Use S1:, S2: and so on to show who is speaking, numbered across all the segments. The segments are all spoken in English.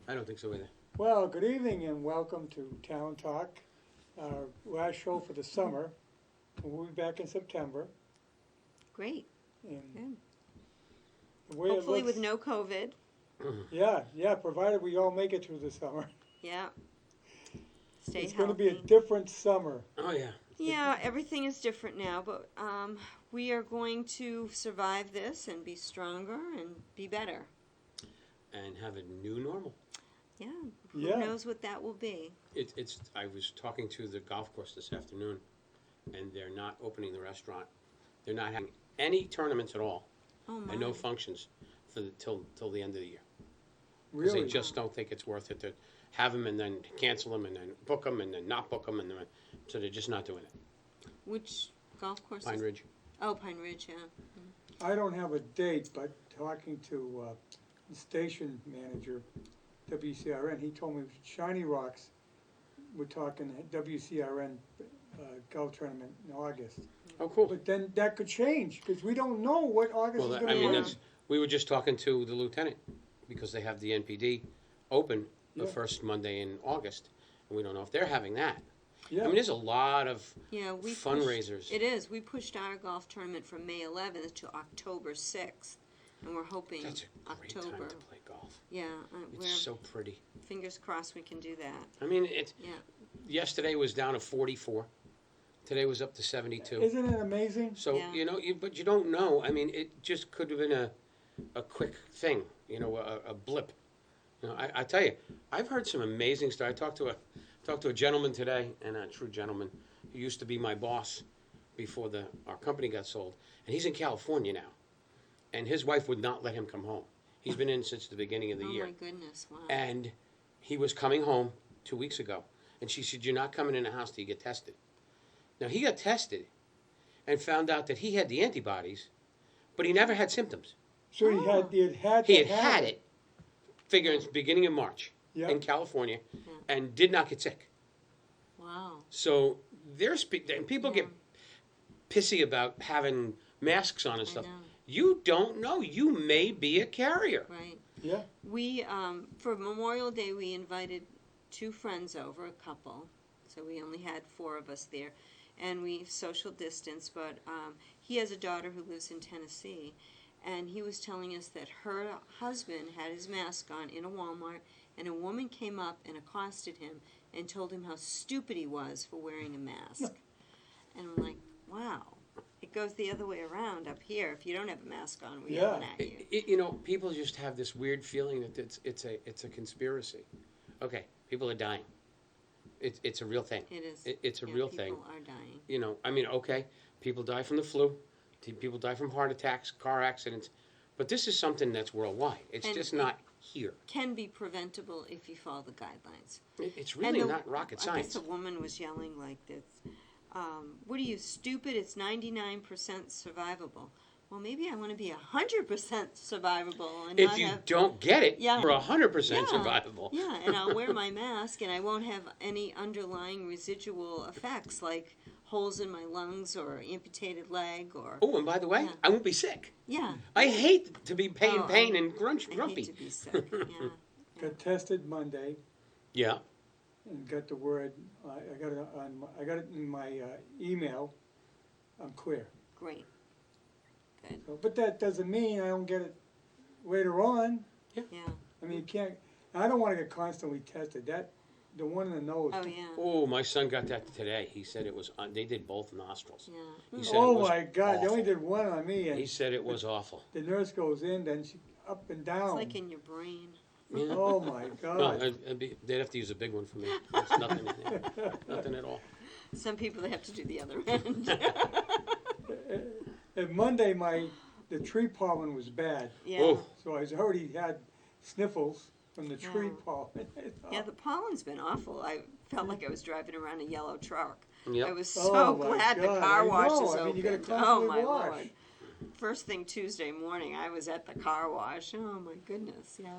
S1: I don't think so either.
S2: Well, good evening and welcome to Town Talk, our last show for the summer. We'll be back in September.
S3: Great.
S2: And
S3: Good.
S2: the way
S3: Hopefully
S2: it looks,
S3: with no COVID.
S2: yeah, provided we all make it through the summer.
S3: Yeah. Stay
S2: It's
S3: healthy.
S2: going to be a different summer.
S1: Oh, yeah.
S3: Yeah, everything is different now, but we are going to survive this and be stronger and be better.
S1: And have a new normal.
S3: Yeah. Who
S2: Yeah.
S3: knows what that will be?
S1: I was talking to the golf course this afternoon, and they're not opening the restaurant. They're not having any tournaments at all,
S3: Oh my.
S1: and no functions for till the end of the year. Because
S2: Really?
S1: they just don't think it's worth it to have them and then cancel them and then book them and then not book them, and then, so they're just not doing it.
S3: Which golf course?
S1: Pine Ridge.
S3: Oh, Pine Ridge, yeah.
S2: I don't have a date, but talking to the station manager, WCRN, he told me Shiny Rocks, we're talking WCRN golf tournament in August.
S1: Oh, cool.
S2: But then that could change, because we don't know what August
S1: Well,
S2: is
S1: I
S2: going to
S1: mean,
S2: bring.
S1: we were just talking to the lieutenant, because they have the NPD open the
S2: Yeah.
S1: first Monday in August, and we don't know if they're having that.
S2: Yeah.
S1: I mean, there's a lot of
S3: Yeah, we
S1: fundraisers.
S3: It is. We pushed our golf tournament from May 11th to October 6th, and we're hoping
S1: That's a great
S3: October.
S1: time to play golf.
S3: Yeah,
S1: It's
S3: we're
S1: so pretty.
S3: fingers crossed we can do that.
S1: I mean, it's
S3: Yeah.
S1: yesterday was down to 44. Today was up to 72.
S2: Isn't it amazing?
S1: So,
S3: Yeah.
S1: you know, but you don't know. I mean, it just could have been a quick thing, you know, a blip. You know, I tell you, I've heard some amazing stuff. I talked to a gentleman today, and a true gentleman, who used to be my boss before our company got sold. And he's in California now. And his wife would not let him come home. He's been in since the beginning of the
S3: Oh
S1: year.
S3: my goodness! Wow.
S1: And he was coming home 2 weeks ago. And she said, "You're not coming in the house till you get tested." Now, he got tested and found out that he had the antibodies, but he never had symptoms.
S2: So he had
S1: He had
S2: to have
S1: had it, figuring it's beginning of March
S2: Yeah.
S1: in California,
S3: Yeah.
S1: and did not get sick.
S3: Wow.
S1: So and people get
S3: Yeah.
S1: pissy about having masks on and
S3: I
S1: stuff.
S3: know.
S1: You don't know. You may be a carrier.
S3: Right.
S2: Yeah.
S3: We for Memorial Day we invited 2 friends over, a couple, so we only had 4 of us there, and we social distanced. But he has a daughter who lives in Tennessee, and he was telling us that her husband had his mask on in a Walmart, and a woman came up and accosted him and told him how stupid he was for wearing a mask. And I'm like, wow. It goes the other way around up here. If you don't have a mask on, we're yelling at you.
S1: You know, people just have this weird feeling that it's a conspiracy. Okay, people are dying. It's a real thing.
S3: It is.
S1: It's a
S3: Yeah,
S1: real thing.
S3: People are dying.
S1: You know, I mean, okay, people die from the flu, people die from heart attacks, car accidents, but this is something that's worldwide. It's
S3: And
S1: just not here.
S3: Can be preventable if you follow the guidelines.
S1: It's really
S3: And
S1: not rocket
S3: I
S1: science.
S3: guess a woman was yelling like this, what are you, stupid? It's 99% survivable. Well, maybe I want to be 100% survivable and
S1: If
S3: not
S1: you
S3: have...
S1: don't get it,
S3: Yeah.
S1: you're 100%
S3: Yeah.
S1: survivable.
S3: Yeah, and I'll wear my mask and I won't have any underlying residual effects like holes in my lungs or amputated leg or...
S1: Oh, and by the way,
S3: Yeah.
S1: I won't be sick.
S3: Yeah.
S1: I hate to be pain
S3: Oh,
S1: and
S3: I hate
S1: grumpy.
S3: to be sick, yeah.
S2: Got tested Monday
S1: Yeah.
S2: and got the word. I got it in my email. I'm clear.
S3: Great. Good.
S2: So, but that doesn't mean I don't get it later on.
S3: Yeah.
S2: I mean, you can't. I don't want to get constantly tested. The one in the nose.
S3: Oh, yeah.
S1: Oh, my son got that today. He said it was. They did both nostrils.
S3: Yeah.
S1: He said
S2: Oh
S1: it was
S2: my God! They
S1: awful.
S2: only did one on me, and
S1: He said it was awful.
S2: the nurse goes in, then she up and
S3: It's
S2: down.
S3: like in your brain.
S1: Yeah.
S2: Oh my
S1: No,
S2: God!
S1: they'd have to use a big one for me. There's nothing in there. Nothing at all.
S3: Some people, they have to do the other end.
S2: And Monday, the tree pollen was bad,
S3: Yeah.
S1: Oh.
S2: so I already had sniffles from the tree
S3: Yeah.
S2: pollen.
S3: Yeah, the pollen's been awful. I felt like I was driving around a yellow truck. I
S1: Yep.
S3: was
S2: Oh,
S3: so
S2: my
S3: glad the
S2: God,
S3: car
S2: I
S3: wash
S2: know.
S3: is
S2: I mean, you gotta
S3: open.
S2: constantly
S3: Oh my
S2: wash.
S3: Lord. First thing Tuesday morning, I was at the car wash. Oh my goodness, yeah.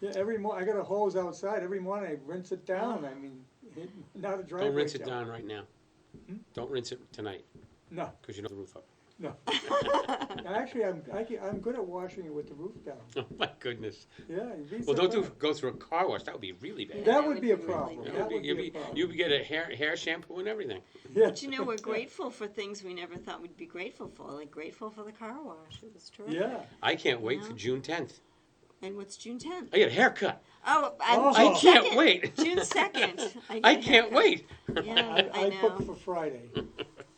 S2: Yeah, every morning I got a hose outside. Every morning I rinse it down. I mean, not a driveway.
S1: Don't rinse it
S2: job.
S1: down right now.
S2: Hmm?
S1: Don't rinse it tonight
S2: No,
S1: because you know the roof up.
S2: No. Actually, I'm good at washing it with the roof down.
S1: Oh, my goodness.
S2: Yeah, you'd be
S1: Well, don't
S2: surprised.
S1: go through a car wash. That would be really bad.
S2: That would be a
S3: really
S2: problem.
S3: bad.
S2: That would be a problem.
S1: You would get a hair shampoo and everything.
S2: Yeah.
S3: But you know, we're grateful for things we never thought we'd be grateful for, like grateful for the car wash. It was terrific.
S2: Yeah.
S1: I can't wait
S3: Yeah.
S1: for June 10th.
S3: And what's June 10th?
S1: I get a haircut.
S3: Oh,
S2: Oh.
S3: June
S2: I
S1: can't
S3: 2nd.
S1: wait.
S3: June 2nd.
S1: I can't wait.
S3: Yeah, I
S2: I
S3: know.
S2: booked for Friday.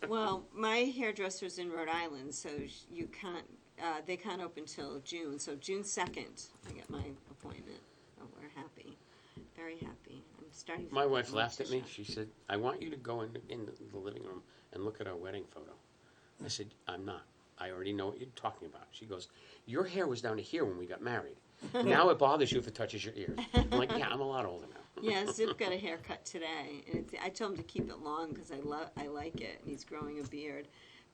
S3: Well, my hairdresser's in Rhode Island, so you can't. They can't open till June. So June 2nd, I get my appointment. Oh, we're happy, very happy. I'm starting.
S1: My wife
S3: to
S1: laughed at me.
S3: shop.
S1: She said, I want you to go in the living room and look at our wedding photo. I said, I'm not. I already know what you're talking about. She goes, your hair was down to here when we got married. Now it bothers you if it touches your ears. I'm like, yeah, I'm a lot older now.
S3: Yeah, Zip got a haircut today, and I told him to keep it long because I like it, and he's growing a beard,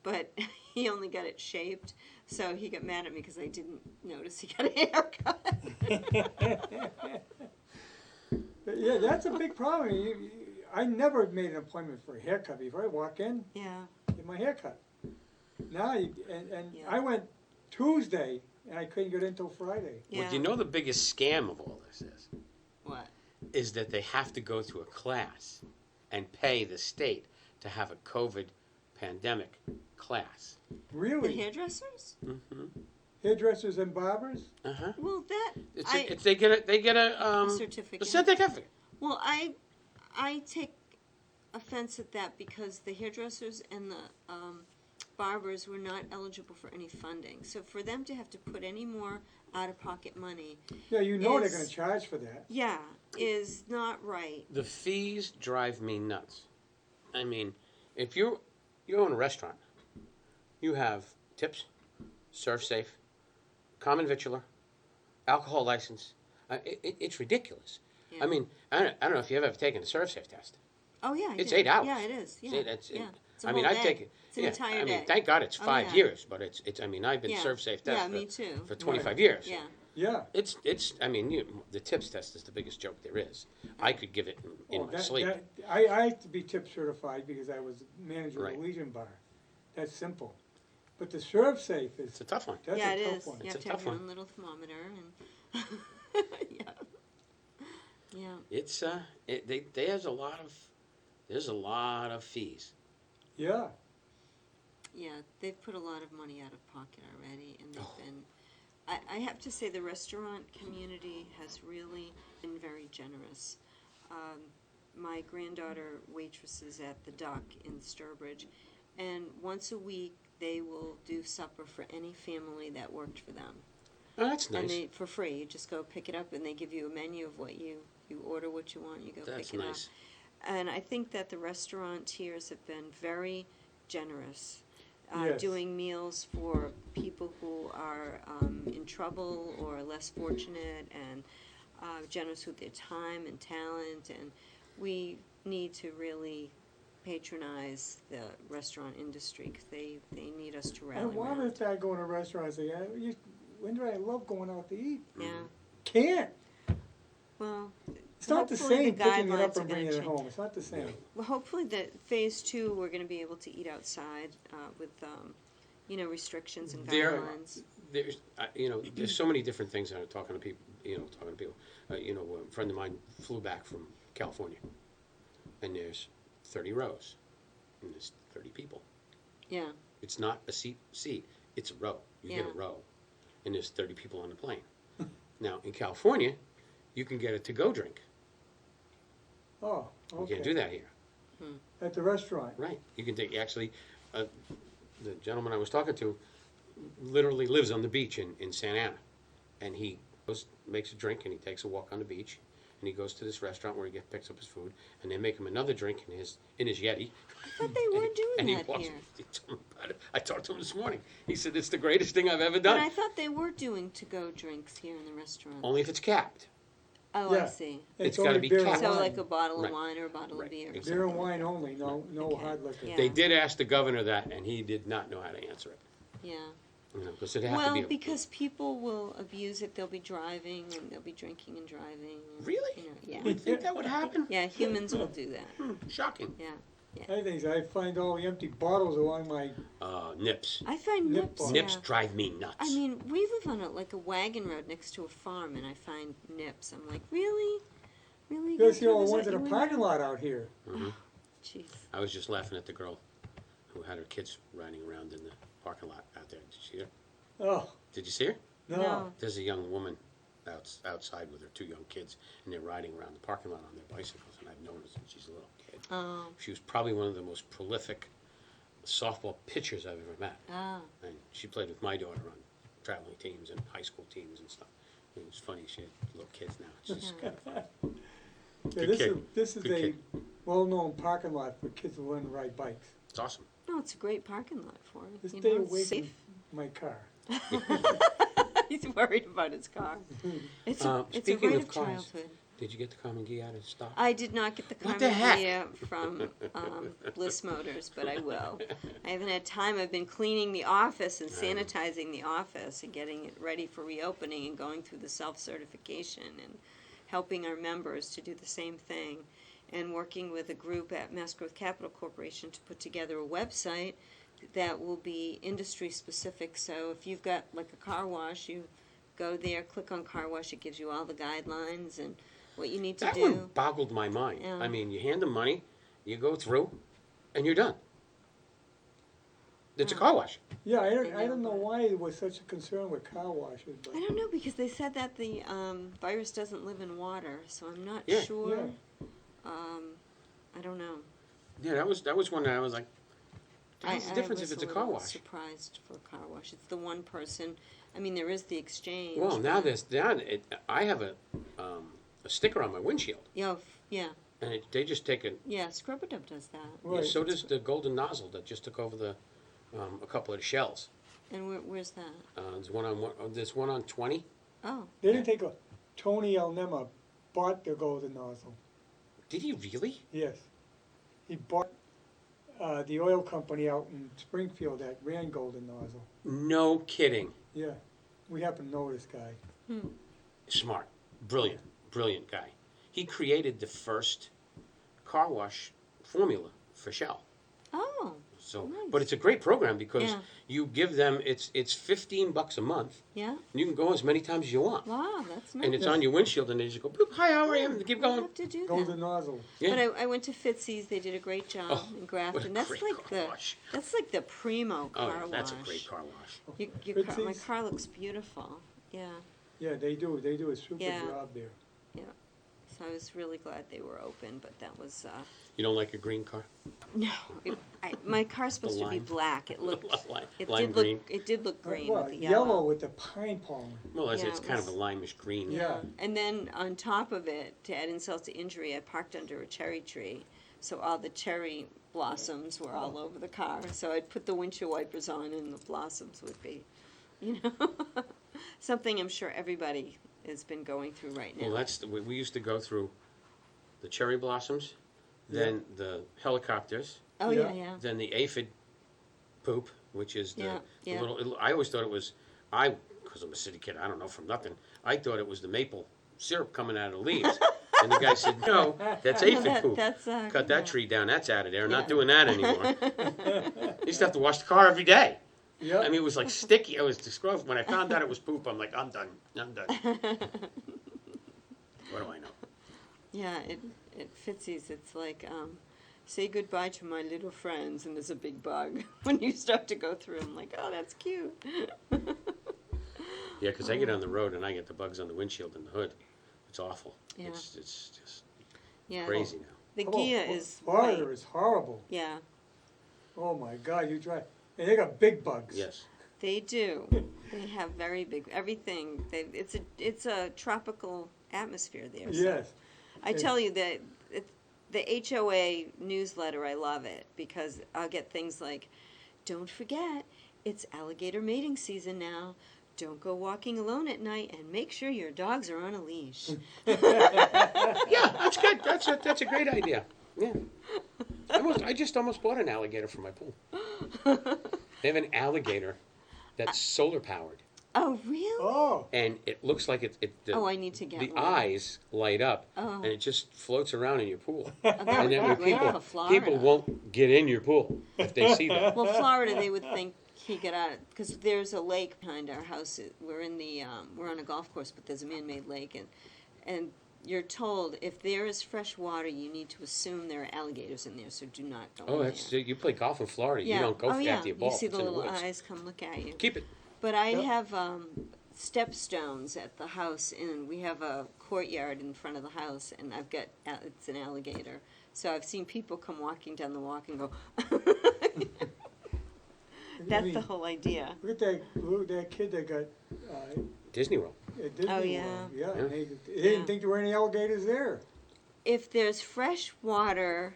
S3: but he only got it shaped, so he got mad at me because I didn't notice he got a haircut.
S2: Yeah, that's a big problem. I never made an appointment for a haircut before. I walk in,
S3: Yeah,
S2: get my haircut. Now, and
S3: Yeah.
S2: I went Tuesday, and I couldn't get in until Friday.
S3: yeah.
S1: Well, do you know the biggest scam of all this
S3: What?
S1: is that they have to go to a class and pay the state to have a COVID pandemic class.
S3: The
S2: Really?
S3: hairdressers?
S1: Mm-hmm.
S2: Hairdressers and barbers?
S1: Uh-huh.
S3: Well, that
S1: They get a
S3: certificate.
S1: certificate.
S3: Well, I take offense at that because the hairdressers and the barbers were not eligible for any funding. So for them to have to put any more out-of-pocket money,
S2: Yeah, you know they're
S3: Is-
S2: gonna charge for that.
S3: yeah, is not right.
S1: The fees drive me nuts. I mean, if you own a restaurant, you have tips, serve safe, common vitular, alcohol license. It's ridiculous.
S3: Yeah.
S1: I mean, I don't know if you've ever taken a serve safe test.
S3: Oh yeah, I
S1: It's
S3: did.
S1: 8 hours.
S3: Yeah, it is. Yeah,
S1: See, that's
S3: yeah. It's a
S1: I mean,
S3: whole
S1: I've
S3: day.
S1: taken.
S3: It's an
S1: Yeah,
S3: entire
S1: I mean,
S3: day.
S1: thank God it's
S3: Oh,
S1: 5
S3: yeah.
S1: years, but it's. I mean, I've been
S3: Yeah.
S1: serve safe test
S3: Yeah, me too.
S1: for 25 years.
S3: Yeah,
S2: Yeah.
S1: It's. I mean, the tips test is the biggest joke there is. I could give it in
S2: Oh,
S1: my sleep.
S2: I have to be tip certified because I was manager
S1: Right.
S2: of the Legion Bar. That's simple. But the serve safe is,
S1: It's a tough one.
S2: that's
S3: yeah,
S2: a
S3: it
S2: tough
S3: is.
S2: one.
S3: You
S1: It's
S3: have
S1: a
S3: to have
S1: tough
S3: your
S1: one.
S3: own little thermometer and yeah, yeah.
S1: It's there's a lot of fees.
S2: Yeah.
S3: Yeah, they've put a lot of money out of pocket already, and they've
S1: Oh.
S3: been. I have to say, the restaurant community has really been very generous. My granddaughter waitresses at the Duck in Sturbridge, and once a week they will do supper for any family that worked for them,
S1: Oh, that's
S3: and
S1: nice.
S3: they for free. You just go pick it up, and they give you a menu of what you order what you want. You go
S1: That's
S3: pick it up.
S1: nice.
S3: And I think that the restaurateurs have been very generous,
S2: Yes.
S3: doing meals for people who are in trouble or less fortunate, and generous with their time and talent. And we need to really patronize the restaurant industry because they need us to rally
S2: And why
S3: around.
S2: would I go in a restaurant and say, Linda, I love going out to eat.
S3: Yeah.
S2: Can't.
S3: Well,
S2: It's not the
S3: hopefully
S2: same
S3: the
S2: picking it
S3: guidelines
S2: up
S3: are
S2: and
S3: gonna
S2: bringing it
S3: change.
S2: home. It's not the same.
S3: Well, hopefully that phase 2 we're going to be able to eat outside with restrictions and
S1: There-
S3: guidelines.
S1: There's so many different things. I'm talking to people. A friend of mine flew back from California, and there's 30 rows, and there's 30 people.
S3: Yeah.
S1: It's not a seat. It's a row. You get a
S3: Yeah.
S1: row, and there's 30 people on the plane. Now in California, you can get a to-go drink.
S2: Oh,
S1: You
S2: okay.
S1: can't do that here.
S2: At the restaurant.
S1: Right. You can take, actually, the gentleman I was talking to literally lives on the beach in Santa Ana. And he makes a drink and he takes a walk on the beach. And he goes to this restaurant where he picks up his food. And they make him another drink in his Yeti.
S3: I thought they were doing
S1: And he
S3: that
S1: walks,
S3: here.
S1: he told me about it. I talked to him this morning. He said, it's the greatest thing I've ever
S3: But I
S1: done.
S3: thought they were doing to-go drinks here in the restaurant.
S1: Only if it's capped.
S3: Oh, I
S2: Yeah.
S3: see.
S1: It's
S2: only
S1: gotta be
S2: beer and
S1: capped.
S3: So
S2: wine.
S3: like a bottle
S1: Right.
S3: of wine or a bottle
S1: Right.
S3: of beer. or
S1: Exactly.
S2: Beer and
S3: something.
S2: wine only, no
S3: Okay.
S2: hard liquor.
S3: Yeah.
S1: They did ask the governor that, and he did not know how to answer it.
S3: Yeah.
S1: Because it had to
S3: Well,
S1: be.
S3: because people will abuse it. They'll be driving and they'll be drinking and driving. And,
S1: Really?
S3: You know, yeah.
S1: You think that would happen?
S3: Yeah, humans will do that.
S1: Shocking.
S3: Yeah.
S2: I think I find all the empty bottles along my,
S1: Nips.
S3: I find
S2: Nip
S3: nips.
S2: balm.
S1: Nips
S3: Yeah.
S1: drive me nuts.
S3: I mean, we live on a wagon road next to a farm, and I find nips. I'm like, really, really?
S2: you see
S3: Gertrude,
S2: all
S3: is
S2: the ones
S3: that
S2: in the
S3: you
S2: parking lot out here.
S1: Mhm.
S3: Jeez.
S1: I was just laughing at the girl who had her kids riding around in the parking lot out there. Did you see her?
S2: Oh,
S1: Did you see her?
S2: no.
S1: There's a young woman outside with her two young kids, and they're riding around the parking lot on their bicycles, and I've known her since she's a little kid.
S3: Oh.
S1: She was probably one of the most prolific softball pitchers I've ever met.
S3: Ah.
S1: And she played with my daughter on traveling teams and high school teams and stuff. It was funny. She had little kids now. It's just kind of fun.
S2: Yeah,
S1: Good
S2: this is
S1: Good
S2: a
S1: kid.
S2: well-known parking lot for kids who learn to ride bikes.
S1: It's awesome.
S3: No, it's a great parking lot for it.
S2: Just
S3: You
S2: stay
S3: know, it's
S2: away
S3: safe.
S2: from my car.
S3: He's worried about his car. It's a
S1: Speaking
S3: rite
S1: of
S3: of
S1: cars,
S3: childhood.
S1: Did you get the Carmen Ghia out of stock?
S3: I did not get the
S1: What the
S3: Carmen
S1: heck?
S3: Ghia from Bliss Motors, but I will. I haven't had time. I've been cleaning the office and sanitizing the office and getting it ready for reopening and going through the self-certification and helping our members to do the same thing and working with a group at Mass Growth Capital Corporation to put together a website that will be industry specific. So if you've got like a car wash, you go there, click on car wash, it gives you all the guidelines and what you need to
S1: That
S3: do.
S1: one boggled my mind.
S3: Yeah.
S1: I mean, you hand them money, you go through, and you're done. It's a car wash.
S2: Yeah, I
S3: know,
S2: don't know
S3: but-
S2: why there was such a concern with car washes, but
S3: I don't know because they said that the virus doesn't live in water, so I'm not
S1: Yeah.
S3: sure.
S2: Yeah.
S3: I don't know.
S1: Yeah, that was one that I was like, what's the difference if
S3: was
S1: it's a
S3: little
S1: car wash?
S3: Surprised for a car wash. It's the one person. I mean, there is the exchange.
S1: Well, now
S3: but-
S1: I have a sticker on my windshield,
S3: Yeah,
S1: and they just take it.
S3: yeah. Scrubber Dub does that.
S1: Yeah,
S2: Right.
S1: so does the golden nozzle that just took over the a couple of the shells.
S3: And where's that?
S1: There's one on 20.
S3: Oh,
S2: they didn't take a, Tony Alnema bought the golden nozzle.
S1: Did he really?
S2: Yes. He bought the oil company out in Springfield that ran golden nozzle.
S1: No kidding.
S2: Yeah. We happen to know this guy.
S1: Smart, brilliant guy. He created the first car wash formula for Shell.
S3: oh,
S1: So,
S3: Nice.
S1: but it's a great program because
S3: Yeah.
S1: you give them it's $15 a month,
S3: yeah.
S1: and you can go as many times as you want,
S3: Wow, that's nice.
S1: and it's on your windshield, and they just go, "Boop, hi, how are you?" And keep
S3: I'll
S1: going.
S3: have to do that.
S2: Golden nozzle.
S1: Yeah.
S3: But I went to Fitzy's. They did a great job
S1: Oh,
S3: in
S1: what a
S3: Grafton. That's
S1: great
S3: like
S1: car wash.
S3: that's like the primo
S1: Oh,
S3: car
S1: yeah,
S3: wash.
S1: that's a great car wash.
S3: Your car, my
S2: Fitzy's?
S3: car looks beautiful. Yeah,
S2: Yeah, they do. They do a super
S3: Yeah.
S2: job there.
S3: so I was really glad they were open. But that was
S1: You don't like a green car?
S3: no. My car's supposed to be
S1: lime.
S3: black. It looked. It
S1: Lime
S3: did
S1: green.
S3: look. It did look green
S2: Well,
S3: with the
S2: yellow with the pine pollen.
S1: Well, it's,
S3: Yeah,
S1: it's
S3: it
S1: kind of
S3: was-
S1: a limeish green.
S2: Yeah.
S3: And then on top of it, to add insult to injury, I parked under a cherry tree, so all the cherry blossoms were all over the car. So I'd put the windshield wipers on, and the blossoms would be, something I'm sure everybody has been going through right now.
S1: Well, we used to go through the cherry blossoms, then the helicopters,
S3: oh
S2: Yeah.
S3: yeah.
S1: then the aphid poop, which is the,
S3: Yeah,
S1: the
S3: yeah.
S1: little. I always thought it was because I'm a city kid. I don't know from nothing. I thought it was the maple syrup coming out of the leaves. And the guy said, "No, that's aphid poop.
S3: That's
S1: Cut that tree down. That's out of there.
S3: Yeah.
S1: Not doing that anymore." I used to have to wash the car every day.
S2: Yeah.
S1: I mean, it was like sticky. I was disgruntled. When I found out it was poop, I'm like, I'm done. I'm done. What do I know?
S3: Yeah, it Fitzy's. It's like say goodbye to my little friends, and there's a big bug when you start to go through. I'm like, oh, that's cute.
S1: Yeah, because I get on the road and I get the bugs on the windshield and the hood. It's awful.
S3: Yeah.
S1: It's just
S3: Yeah,
S1: crazy now.
S3: the
S2: Oh,
S3: Ghia is
S2: Florida
S3: white.
S2: is horrible.
S3: Yeah,
S2: Oh my God, you drive. And they got big bugs.
S1: Yes.
S3: they do. They have very big everything. It's a tropical atmosphere there. So
S2: Yes.
S3: I tell you that the HOA newsletter, I love it because I'll get things like, don't forget, it's alligator mating season now. Don't go walking alone at night, and make sure your dogs are on a leash.
S1: Yeah, that's good. That's a great idea. Yeah. I just almost bought an alligator for my pool. They have an alligator that's solar powered.
S3: Oh, really?
S2: Oh,
S1: and it looks like
S3: Oh, I need to get
S1: the
S3: one.
S1: eyes light up,
S3: Oh.
S1: and it just floats around in your pool.
S3: Oh, that
S1: And
S3: would
S1: then
S3: be
S1: when
S3: great
S1: people
S3: for Florida.
S1: people won't get in your pool if they see that.
S3: Well, Florida, they would think he got out because there's a lake behind our house. We're in the we're on a golf course, but there's a man-made lake, and you're told if there is fresh water, you need to assume there are alligators in there, so do not go
S1: Oh,
S3: in
S1: that's
S3: there.
S1: you play golf in Florida.
S3: Yeah.
S1: You don't go
S3: oh, yeah.
S1: after your
S3: You
S1: ball.
S3: see
S1: It's
S3: the
S1: in the
S3: little
S1: woods.
S3: eyes come look at you.
S1: Keep it.
S3: But I
S2: Yep.
S3: have stepstones at the house, and we have a courtyard in front of the house, and I've got it's an alligator. So I've seen people come walking down the walk and go. That's the whole idea.
S2: look at that kid that got,
S1: Disney World.
S2: at Disney
S3: Oh,
S2: World.
S3: yeah.
S2: Yeah,
S1: Yeah.
S2: and they didn't think there were any alligators there.
S3: If there's fresh water,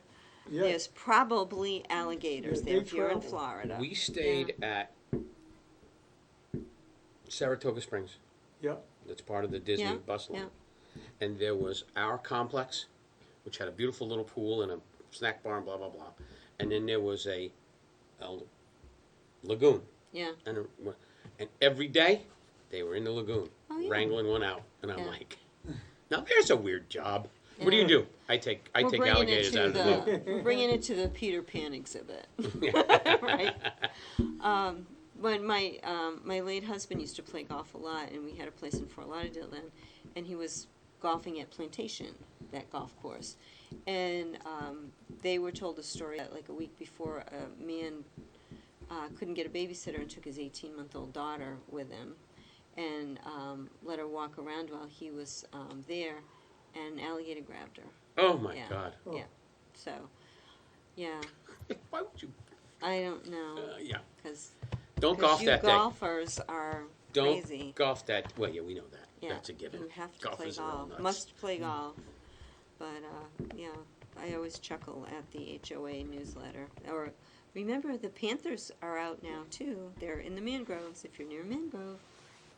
S2: Yeah,
S3: there's probably alligators
S2: Yeah,
S3: there
S2: they
S3: if you're in
S2: travel.
S3: Florida.
S1: We stayed at Saratoga Springs.
S2: yeah,
S1: That's part of the Disney
S3: Yeah,
S1: bus line.
S3: yeah.
S1: And there was our complex, which had a beautiful little pool and a snack bar and blah, blah, blah. And then there was a lagoon.
S3: Yeah.
S1: And every day, they were in the lagoon,
S3: Oh, yeah.
S1: wrangling one out. And I'm
S3: Yeah.
S1: like, now there's a weird job. What do you
S3: Yeah.
S1: do? I take
S3: We're bringing it
S1: alligators
S3: to
S1: out of the lagoon.
S3: We're bringing it to the Peter Pan exhibit, right? When my late husband used to play golf a lot, and we had a place in Fort Lauderdale then, and he was golfing at Plantation, that golf course, and they were told a story that like a week before a man couldn't get a babysitter and took his 18-month-old daughter with him, and let her walk around while he was there, and an alligator grabbed her.
S1: Oh my
S3: Yeah.
S1: God.
S2: Oh.
S3: Yeah. So, yeah,
S1: Why would you?
S3: I don't know
S1: Yeah.
S3: because
S1: Don't golf
S3: you
S1: that day.
S3: golfers are
S1: Don't
S3: crazy.
S1: golf that. Well, yeah, we know that.
S3: Yeah,
S1: That's a given.
S3: you have to play
S1: Golfers are all
S3: golf.
S1: nuts.
S3: Must play golf. But yeah, I always chuckle at the HOA newsletter. Or remember, the Panthers are out now too. They're in the mangroves. If you're near Mangrove,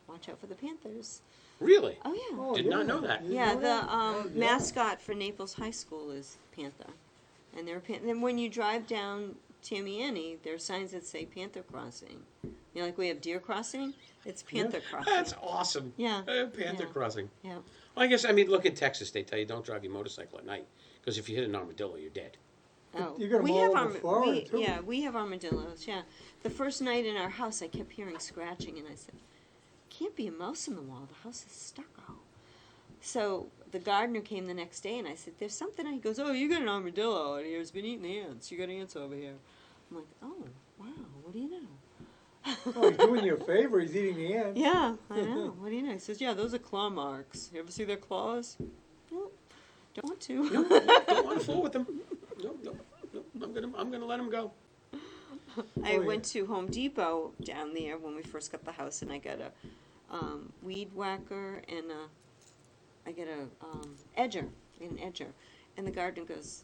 S3: watch out for the Panthers.
S1: Really?
S3: Oh yeah.
S2: Oh,
S1: Did not know that.
S2: You
S3: Yeah,
S2: know
S3: the
S2: that? Yeah.
S3: mascot for Naples High School is Panther, and then when you drive down Tamiami, there are signs that say Panther Crossing. You know, like we have Deer Crossing, it's Panther Crossing.
S1: That's awesome.
S3: Yeah.
S1: Panther
S3: Yeah.
S1: Crossing.
S3: Yeah.
S1: Well, I guess, look at Texas. They tell you don't drive your motorcycle at night because if you hit an armadillo, you're dead.
S3: Oh,
S2: You got 'em
S3: we
S2: all
S3: have
S2: over Florida, too.
S3: Yeah, we have armadillos. Yeah, the first night in our house, I kept hearing scratching, and I said, "Can't be a mouse in the wall. The house is stucco." So the gardener came the next day, and I said, "There's something." He goes, "Oh, you got an armadillo out here. It's been eating the ants. You got ants over here." I'm like, "Oh, wow. What do you know?"
S2: Oh, he's doing you a favor, he's eating the ants.
S3: Yeah, I know. What do you know? He says, "Yeah, those are claw marks. You ever see their claws?" Nope. Don't want to.
S1: Don't want to fool with them. No. I'm gonna let them go.
S3: I
S2: Oh, yeah.
S3: went to Home Depot down there when we first got the house, and I got a weed whacker and I got a edger, an edger, and the gardener goes,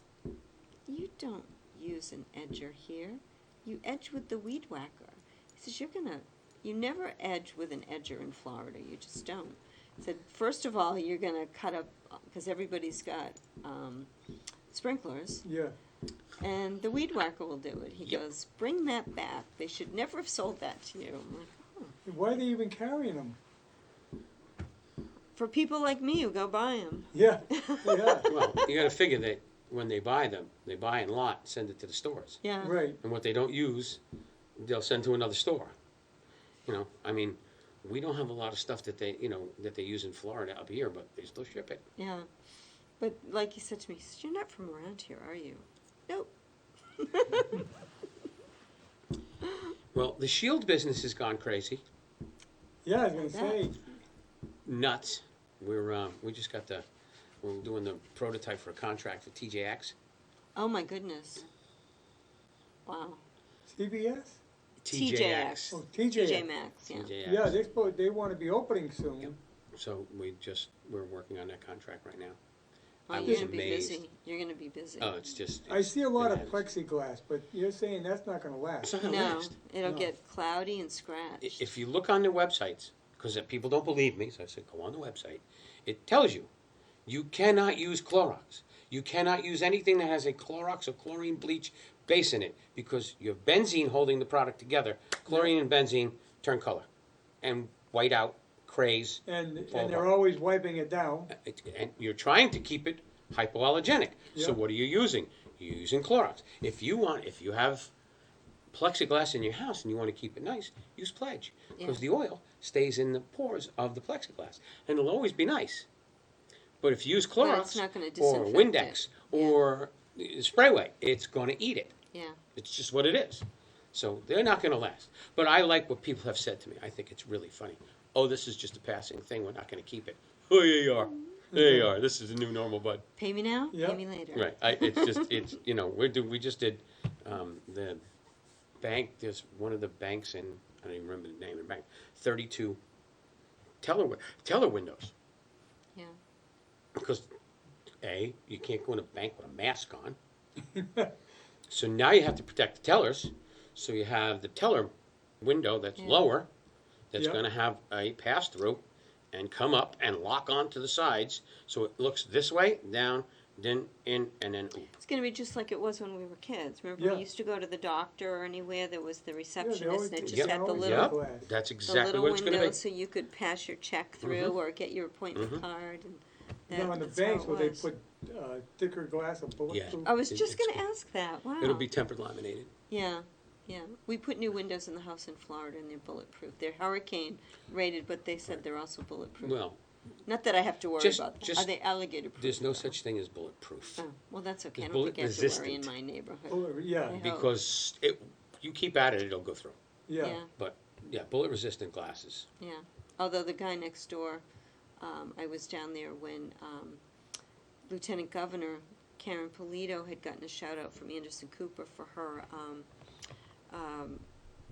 S3: "You don't use an edger here. You edge with the weed whacker." He says, "You never edge with an edger in Florida. You just don't." He said, "First of all, you're gonna cut up because everybody's got sprinklers."
S2: Yeah,
S3: And the weed whacker will do it. He
S1: Yep.
S3: goes, "Bring that back. They should never have sold that to you." I'm like, "Oh."
S2: why are they even carrying them?
S3: For people like me who go buy them.
S2: Yeah, yeah.
S1: Well, you got to figure that when they buy them, they buy in lot, send it to the stores,
S3: Yeah.
S2: Right,
S1: and what they don't use, they'll send to another store. We don't have a lot of stuff that they use in Florida up here, but they still ship it.
S3: Yeah. But like he said to me, he says, "You're not from around here, are you?" Nope.
S1: Well, the Shield business has gone crazy,
S2: yeah, I was gonna say,
S1: nuts. We just got we're doing the prototype for a contract for TJX.
S3: Oh my goodness. Wow.
S2: CBS?
S3: TJX.
S2: Oh,
S3: TJ
S2: TJ.
S3: Maxx, yeah.
S1: TJX.
S2: Yeah, they wanna be opening soon.
S1: Yep. So we're working on that contract right now.
S3: Oh,
S1: I
S3: you're
S1: was
S3: gonna be
S1: amazed.
S3: busy. You're gonna be busy.
S1: Oh, it's just.
S2: I see a lot of
S1: bananas.
S2: plexiglass, but you're saying that's not gonna
S1: It's
S2: last.
S1: not gonna
S3: No,
S1: last.
S3: it'll
S2: No.
S3: get cloudy and scratched.
S1: If you look on their websites, because people don't believe me, so I said go on the website. It tells you cannot use Clorox. You cannot use anything that has a Clorox or chlorine bleach base in it because you have benzene holding the product together. Chlorine and benzene turn color, and whiteout craze.
S2: And
S1: Fall
S2: they're
S1: apart.
S2: always wiping it down.
S1: And you're trying to keep it hypoallergenic. So
S2: Yeah.
S1: what are you using? You're using Clorox. If you have plexiglass in your house and you want to keep it nice, use Pledge, because
S3: Yeah.
S1: the oil stays in the pores of the plexiglass, and it'll always be nice. But if you use
S3: But
S1: Clorox
S3: it's not gonna
S1: or
S3: disinfect
S1: Windex
S3: it. Yeah.
S1: or Sprayway, it's going to eat it.
S3: Yeah.
S1: It's just what it is. So they're not going to last. But I like what people have said to me. I think it's really funny. Oh, this is just a passing thing. We're not going to keep it. Oh, yeah, you are. There you are. This is the new normal, bud.
S3: Pay me now,
S2: Yeah.
S3: pay me later.
S1: Right. It's we just did the bank. There's one of the banks in, I don't even remember the name of the bank. 32 teller windows,
S3: Yeah.
S1: because you can't go in a bank with a mask on. So now you have to protect the tellers. So you have the teller window that's
S3: Yeah.
S1: lower, that's
S2: Yeah.
S1: going to have a pass through and come up and lock onto the sides, so it looks this way, down, then in, and then oop.
S3: It's gonna be just like it was when we were kids. Remember,
S2: Yeah.
S3: we used to go to the doctor or anywhere, there was the
S2: always
S3: receptionist, and it
S2: did.
S3: just
S1: Yep.
S3: had the
S2: Always
S3: little,
S2: had
S1: Yep,
S2: glass.
S1: that's
S3: the
S1: exactly
S3: little
S1: what it's going to
S3: window,
S1: be.
S3: so you could pass your check through or get your appointment
S1: Mhm.
S3: card, and
S2: You know, in the
S3: that's how
S2: banks
S3: it
S2: where they
S3: was.
S2: put thicker glass or bulletproof.
S3: I was
S1: It-
S3: just
S1: it's
S3: gonna
S1: cool.
S3: ask that, wow.
S1: It'll be tempered laminated.
S3: Yeah, yeah. We put new windows in the house in Florida and they're bulletproof. They're hurricane rated, but they said they're also bulletproof.
S1: Well,
S3: Not that I have to worry
S1: just-
S3: about that.
S1: just-
S3: Are they alligator proof?
S1: there's no
S3: though?
S1: such thing as bulletproof.
S3: Oh, well, that's okay. I
S1: It's
S3: don't think I have to
S1: bullet
S3: worry in
S1: resistant.
S3: my neighborhood.
S2: Oh, yeah,
S3: I hope.
S1: Because you keep at it, it'll go through.
S2: yeah.
S3: Yeah,
S1: But yeah, bullet resistant glasses.
S3: yeah. Although the guy next door, I was down there when Lieutenant Governor Karen Polito had gotten a shout out from Anderson Cooper for her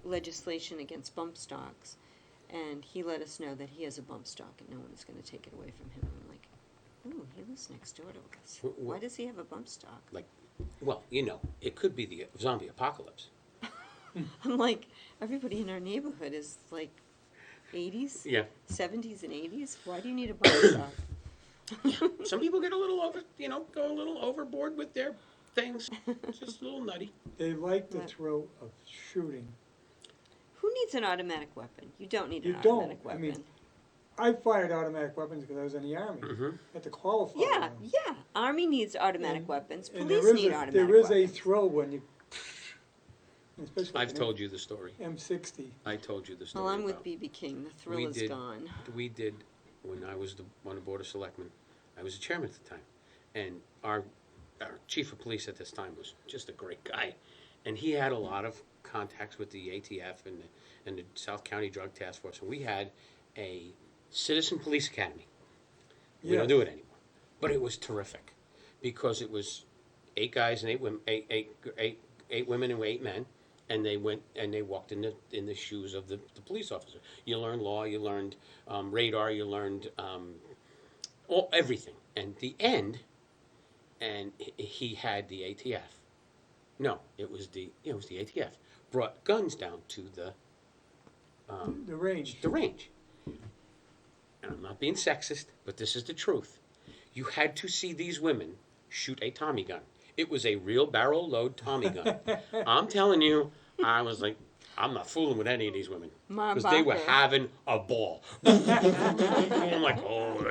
S3: legislation against bump stocks. And he let us know that he has a bump stock and no one is going to take it away from him. I'm like, ooh, he lives next door to us. Why does he have a bump stock?
S1: Well, it could be the zombie apocalypse.
S3: I'm like, everybody in our neighborhood is like 80s,
S1: Yeah.
S3: 70s, and 80s. Why do you need a bump stock?
S1: Some people get a little go a little overboard with their things. Just a little nutty.
S2: They like the
S3: Right.
S2: thrill of shooting.
S3: Who needs an automatic weapon? You don't need
S2: You
S3: an
S2: don't.
S3: automatic
S2: I
S3: weapon.
S2: mean, I fired automatic weapons because I was in the army.
S1: Mm-hmm.
S2: Had to qualify.
S3: yeah,
S2: them.
S3: yeah. Army needs automatic
S2: And-
S3: weapons.
S2: And
S3: Police
S2: there is
S3: need
S2: a,
S3: automatic
S2: there is
S3: weapons.
S2: a thrill when you, especially
S1: I've told you the story.
S2: M60.
S1: I told you the story.
S3: Well, I'm with
S1: about-
S3: BB King. The thrill
S1: We
S3: is
S1: did-
S3: gone.
S1: We did, when I was on the Board of Selectmen, I was the chairman at the time, and our chief of police at this time was just a great guy, and he had a lot of contacts with the ATF and the South County Drug Task Force, and we had a citizen police academy. We don't
S2: Yes.
S1: do it anymore, but it was terrific, because it was 8 guys and 8 women, eight women and 8 men, and they went and they walked in the shoes of the police officer. You learned law, you learned radar, you learned everything. And the end, and he had the ATF. No, it was the ATF brought guns down to the
S2: range.
S1: the range. And I'm not being sexist, but this is the truth. You had to see these women shoot a Tommy gun. It was a real barrel load Tommy gun. I'm telling you, I was like, I'm not fooling with any of these women. Because they were
S3: Marbacher.
S1: having a ball. I'm like, oh,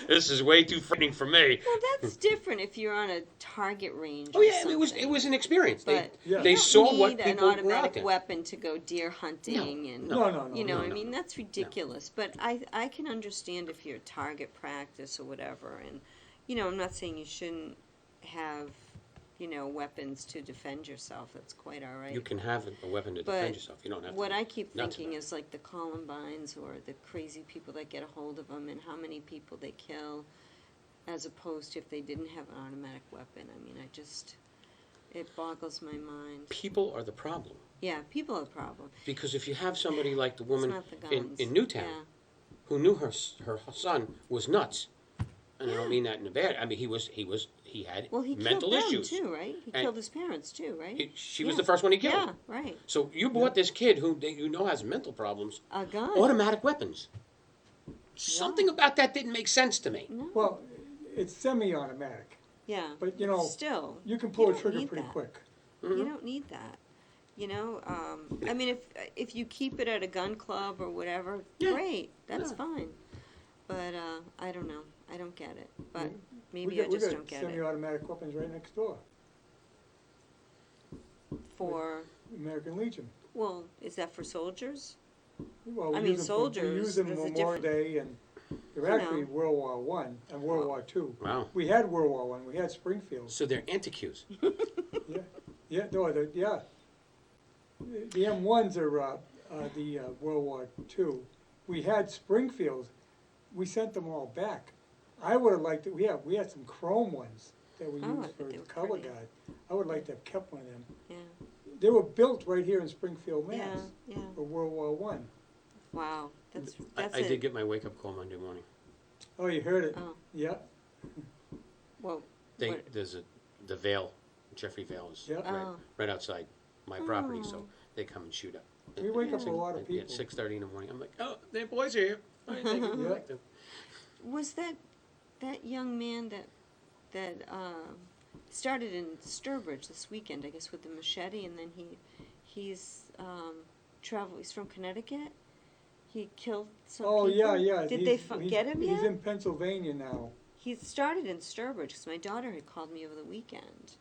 S1: this is way too frightening for me.
S3: Well, that's different if you're on a target range.
S1: Oh
S3: or
S1: yeah, it was
S3: something.
S1: an experience.
S3: But
S2: Yeah.
S3: you
S1: They
S3: don't
S1: saw what
S3: need
S1: people
S3: an
S1: were out
S3: automatic
S1: there.
S3: weapon to go deer hunting and
S2: No.
S3: you know,
S1: no,
S3: I
S1: no,
S3: mean,
S1: no.
S3: that's ridiculous. But I can understand if you're target practice or whatever, and I'm not saying you shouldn't have weapons to defend yourself. That's quite all right.
S1: You can have a weapon to
S3: But
S1: defend yourself. You don't have
S3: What
S1: to.
S3: I keep
S1: nuts
S3: thinking
S1: about
S3: is like the Columbines or the crazy people that get a hold of them and how many people they kill, as opposed to if they didn't have an automatic weapon. I mean, it boggles my mind.
S1: People are the problem.
S3: Yeah, people are the problem.
S1: Because if you have somebody like the
S3: It's
S1: woman
S3: not the
S1: in
S3: guns.
S1: Newtown,
S3: Yeah.
S1: who knew her son was nuts, and I don't mean that in a bad. I mean he had
S3: Well, he
S1: mental
S3: killed them
S1: issues.
S3: too, right? He
S1: And-
S3: killed his parents too, right?
S1: She was
S3: Yeah.
S1: the first one he killed.
S3: Yeah, right.
S1: So you bought this kid who has mental problems,
S3: A gun.
S1: automatic weapons. Something about that didn't make sense to me.
S3: No.
S2: Well, it's semi-automatic,
S3: Yeah.
S2: but
S3: Still,
S2: you can pull
S3: you
S2: a
S3: don't
S2: trigger
S3: need
S2: pretty
S3: that.
S2: quick.
S1: Mm-hmm.
S3: You don't need that. You know, I mean, if you keep it at a gun club or whatever,
S1: Yeah.
S3: great, that's
S1: Yeah.
S3: fine. But I don't know. I don't get it. But
S2: We
S3: maybe I
S2: got
S3: just don't get it.
S2: semi-automatic weapons right next door,
S3: For,
S2: American Legion.
S3: well, is that for soldiers?
S2: Well,
S3: I
S2: we
S3: mean,
S2: use them
S3: soldiers,
S2: we use them
S3: there's a
S2: Memorial
S3: different-
S2: Day, and they're
S3: You
S2: actually
S3: know.
S2: World War One and World War Two.
S1: Wow.
S2: We had World War One. We had Springfield.
S1: So they're anti-Qs.
S2: Yeah, no, yeah. The M1s are the World War Two. We had Springfields. We sent them all back. I would have liked it. We had some chrome ones that we
S3: Oh, I
S2: used
S3: bet
S2: for
S3: they were
S2: color
S3: pretty.
S2: guard. I would like to have kept one of them.
S3: Yeah,
S2: They were built right here in Springfield, Mass.
S3: yeah, yeah.
S2: For World War One.
S3: Wow, that's
S1: I
S3: it.
S1: did get my wake-up call Monday morning.
S2: Oh, you heard it?
S3: Oh,
S2: Yeah,
S3: well, what-
S1: The Vale, Jeffrey Vale is
S2: yeah.
S3: Oh.
S1: right outside my property,
S3: Oh.
S1: so they come and shoot up.
S2: We wake up a lot of
S1: At
S2: people.
S1: 6:30 in the morning, I'm like, oh, the boys are here. All right, thank you.
S2: Yeah.
S1: Like them.
S3: Was that young man that started in Sturbridge this weekend, I guess, with the machete, and then he's he's from Connecticut. He killed some
S2: Oh,
S3: people.
S2: yeah.
S3: Did they get him
S2: He's
S3: yet?
S2: in Pennsylvania now.
S3: He started in Sturbridge because my daughter had called me over the weekend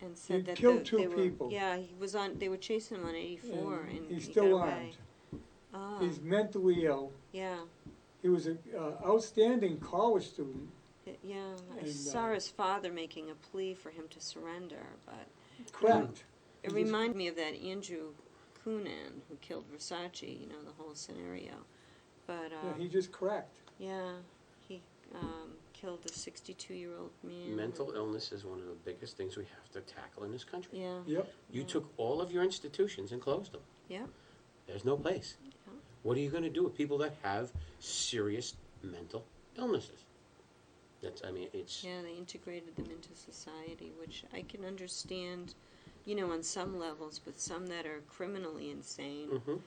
S3: and said
S2: He
S3: that
S2: killed
S3: they
S2: two
S3: were,
S2: people.
S3: Yeah, he was on. They were chasing him on 84, and
S2: he's
S3: he
S2: still
S3: got away.
S2: armed.
S3: Ah,
S2: He's mentally ill.
S3: yeah.
S2: He was an outstanding college student.
S3: Yeah, I
S2: And,
S3: saw his father making a plea for him to surrender, but
S2: Cracked.
S3: it
S2: He just-
S3: reminded me of that Andrew Cunanan who killed Versace, you know, the whole scenario. But,
S2: Yeah, he just cracked.
S3: yeah, he killed a 62-year-old man.
S1: Mental illness is one of the biggest things we have to tackle in this country.
S3: Yeah,
S2: Yep.
S1: You
S3: Yeah.
S1: took all of your institutions and closed them.
S3: yeah,
S1: There's no place.
S3: Yeah.
S1: What are you going to do with people that have serious mental illnesses? It's
S3: yeah, they integrated them into society, which I can understand, you know, on some levels, but some that are criminally insane,
S1: Mhm.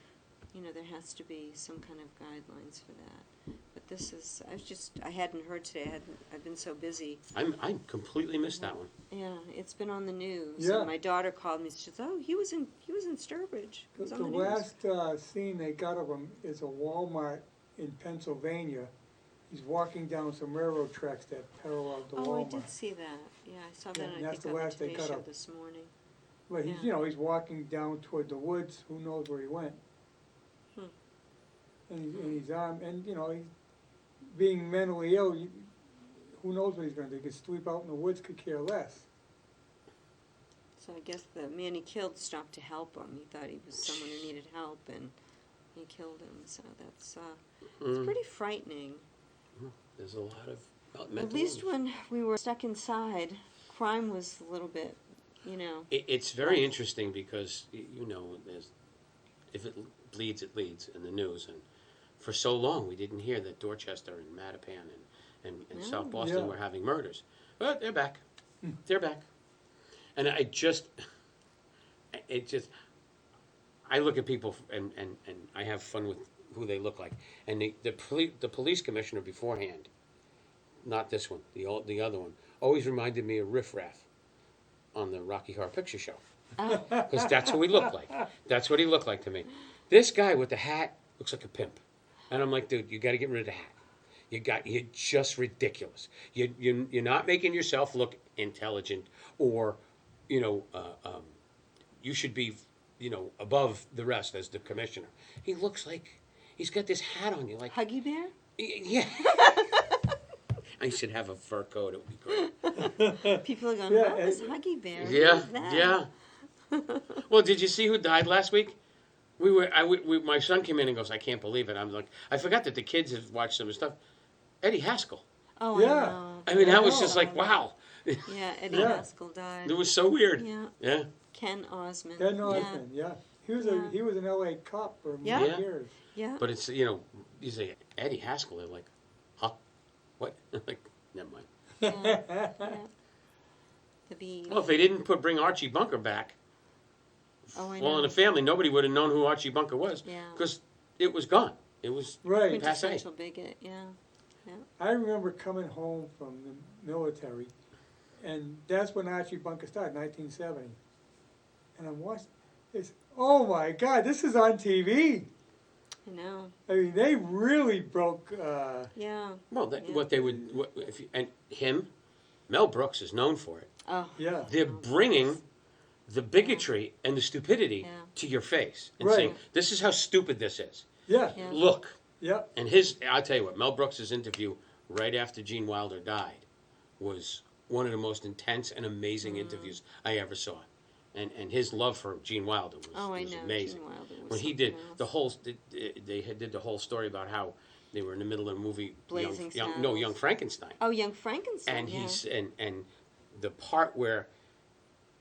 S3: you know, there has to be some kind of guidelines for that. But this is, I hadn't heard today, I've been so busy.
S1: I completely missed that one.
S3: Yeah, it's been on the news.
S2: Yeah.
S3: And my daughter called me, she said, oh, he was in Sturbridge. It was
S2: The
S3: on the news.
S2: last scene they got of him is a Walmart in Pennsylvania. He's walking down some railroad tracks that parallel the
S3: Oh,
S2: Walmart.
S3: I did see that. Yeah, I saw
S2: Yeah,
S3: that,
S2: and
S3: I
S2: that's
S3: think,
S2: the
S3: on the
S2: last they
S3: Today
S2: cut
S3: Show
S2: up.
S3: this morning.
S2: But he's,
S3: Yeah.
S2: he's walking down toward the woods. Who knows where he went?
S3: Hmm.
S2: And he's armed, and he's being mentally ill. Who knows what he's going to do? He could sleep out in the woods. Could care less.
S3: So I guess the man he killed stopped to help him. He thought he was someone who needed help, and he killed him. So that's it's
S1: Mm.
S3: pretty frightening.
S1: There's a lot of mental
S3: At least
S1: illness.
S3: when we were stuck inside, crime was a little bit, you know.
S1: It's very
S3: Like-
S1: interesting because, if it bleeds, it leads in the news. And for so long, we didn't hear that Dorchester and Mattapan and
S3: No.
S1: South Boston
S2: Yeah.
S1: were having murders. But they're back.
S2: Hmm.
S1: They're back. And I look at people and I have fun with who they look like. And the police commissioner beforehand, not this one, the other one, always reminded me of Riff Raff on the Rocky Horror Picture Show.
S3: Oh,
S1: Because that's who he looked like. That's what he looked like to me. This guy with the hat looks like a pimp. And I'm like, dude, you got to get rid of the hat. You're just ridiculous. You're not making yourself look intelligent or, you should be, above the rest as the commissioner. He looks like he's got this hat on. You're like,
S3: Huggy Bear?
S1: yeah. I should have a fur coat. It would be great.
S3: People are going,
S2: Yeah,
S3: what was
S2: and-
S3: Huggy Bear? Who
S1: Yeah,
S3: was that?
S1: yeah. Well, did you see who died last week? My son came in and goes, I can't believe it. I'm like, I forgot that the kids have watched some of his stuff. Eddie Haskell.
S3: Oh,
S2: Yeah.
S3: I know.
S1: I mean, that was
S2: know.
S1: just like, wow.
S3: Yeah, Eddie
S2: Yeah.
S3: Haskell died.
S1: It was so weird.
S3: Yeah,
S1: Yeah.
S3: Ken Osmond.
S2: Ken Osmond, yeah. He was
S3: Yeah.
S2: he was an LA cop for
S3: Yeah.
S2: many
S1: Yeah.
S2: years.
S3: Yeah.
S1: But it's, you say Eddie Haskell, they're like, huh? What? Like, never mind.
S3: Yeah. Yeah. The Bee.
S1: Well, if they didn't bring Archie Bunker back,
S3: Oh, I
S1: All in
S3: know.
S1: the Family, nobody would have known who Archie Bunker was.
S3: Yeah.
S1: Because it was gone. It was
S2: Right.
S1: passe.
S3: Quintessential bigot, yeah.
S2: I remember coming home from the military, and that's when Archie Bunker started, 1970. And I'm watching, It's, oh my God, this is on TV.
S3: I know.
S2: I mean, they really broke,
S3: Yeah.
S1: Well,
S3: Yeah.
S1: what they would, and him, Mel Brooks is known for it.
S3: Oh.
S2: yeah,
S1: They're
S3: Oh,
S1: bringing the bigotry and the stupidity
S3: Yeah.
S1: to your face and
S2: Right.
S1: saying, "This is how stupid this is."
S2: yeah,
S3: Yeah.
S1: Look,
S2: yeah.
S1: and I'll tell you what, Mel Brooks's interview right after Gene Wilder died was one of the most intense and amazing interviews I ever saw. And his love for Gene Wilder was,
S3: Oh, I
S1: was
S3: know.
S1: amazing.
S3: Gene Wilder was
S1: When he
S3: something
S1: did
S3: else.
S1: the whole, did the whole story about how they were in the middle of a movie,
S3: Blazing
S1: Young
S3: Saddles.
S1: Frankenstein,
S3: Oh, Young Frankenstein.
S1: and
S3: yeah.
S1: and the part where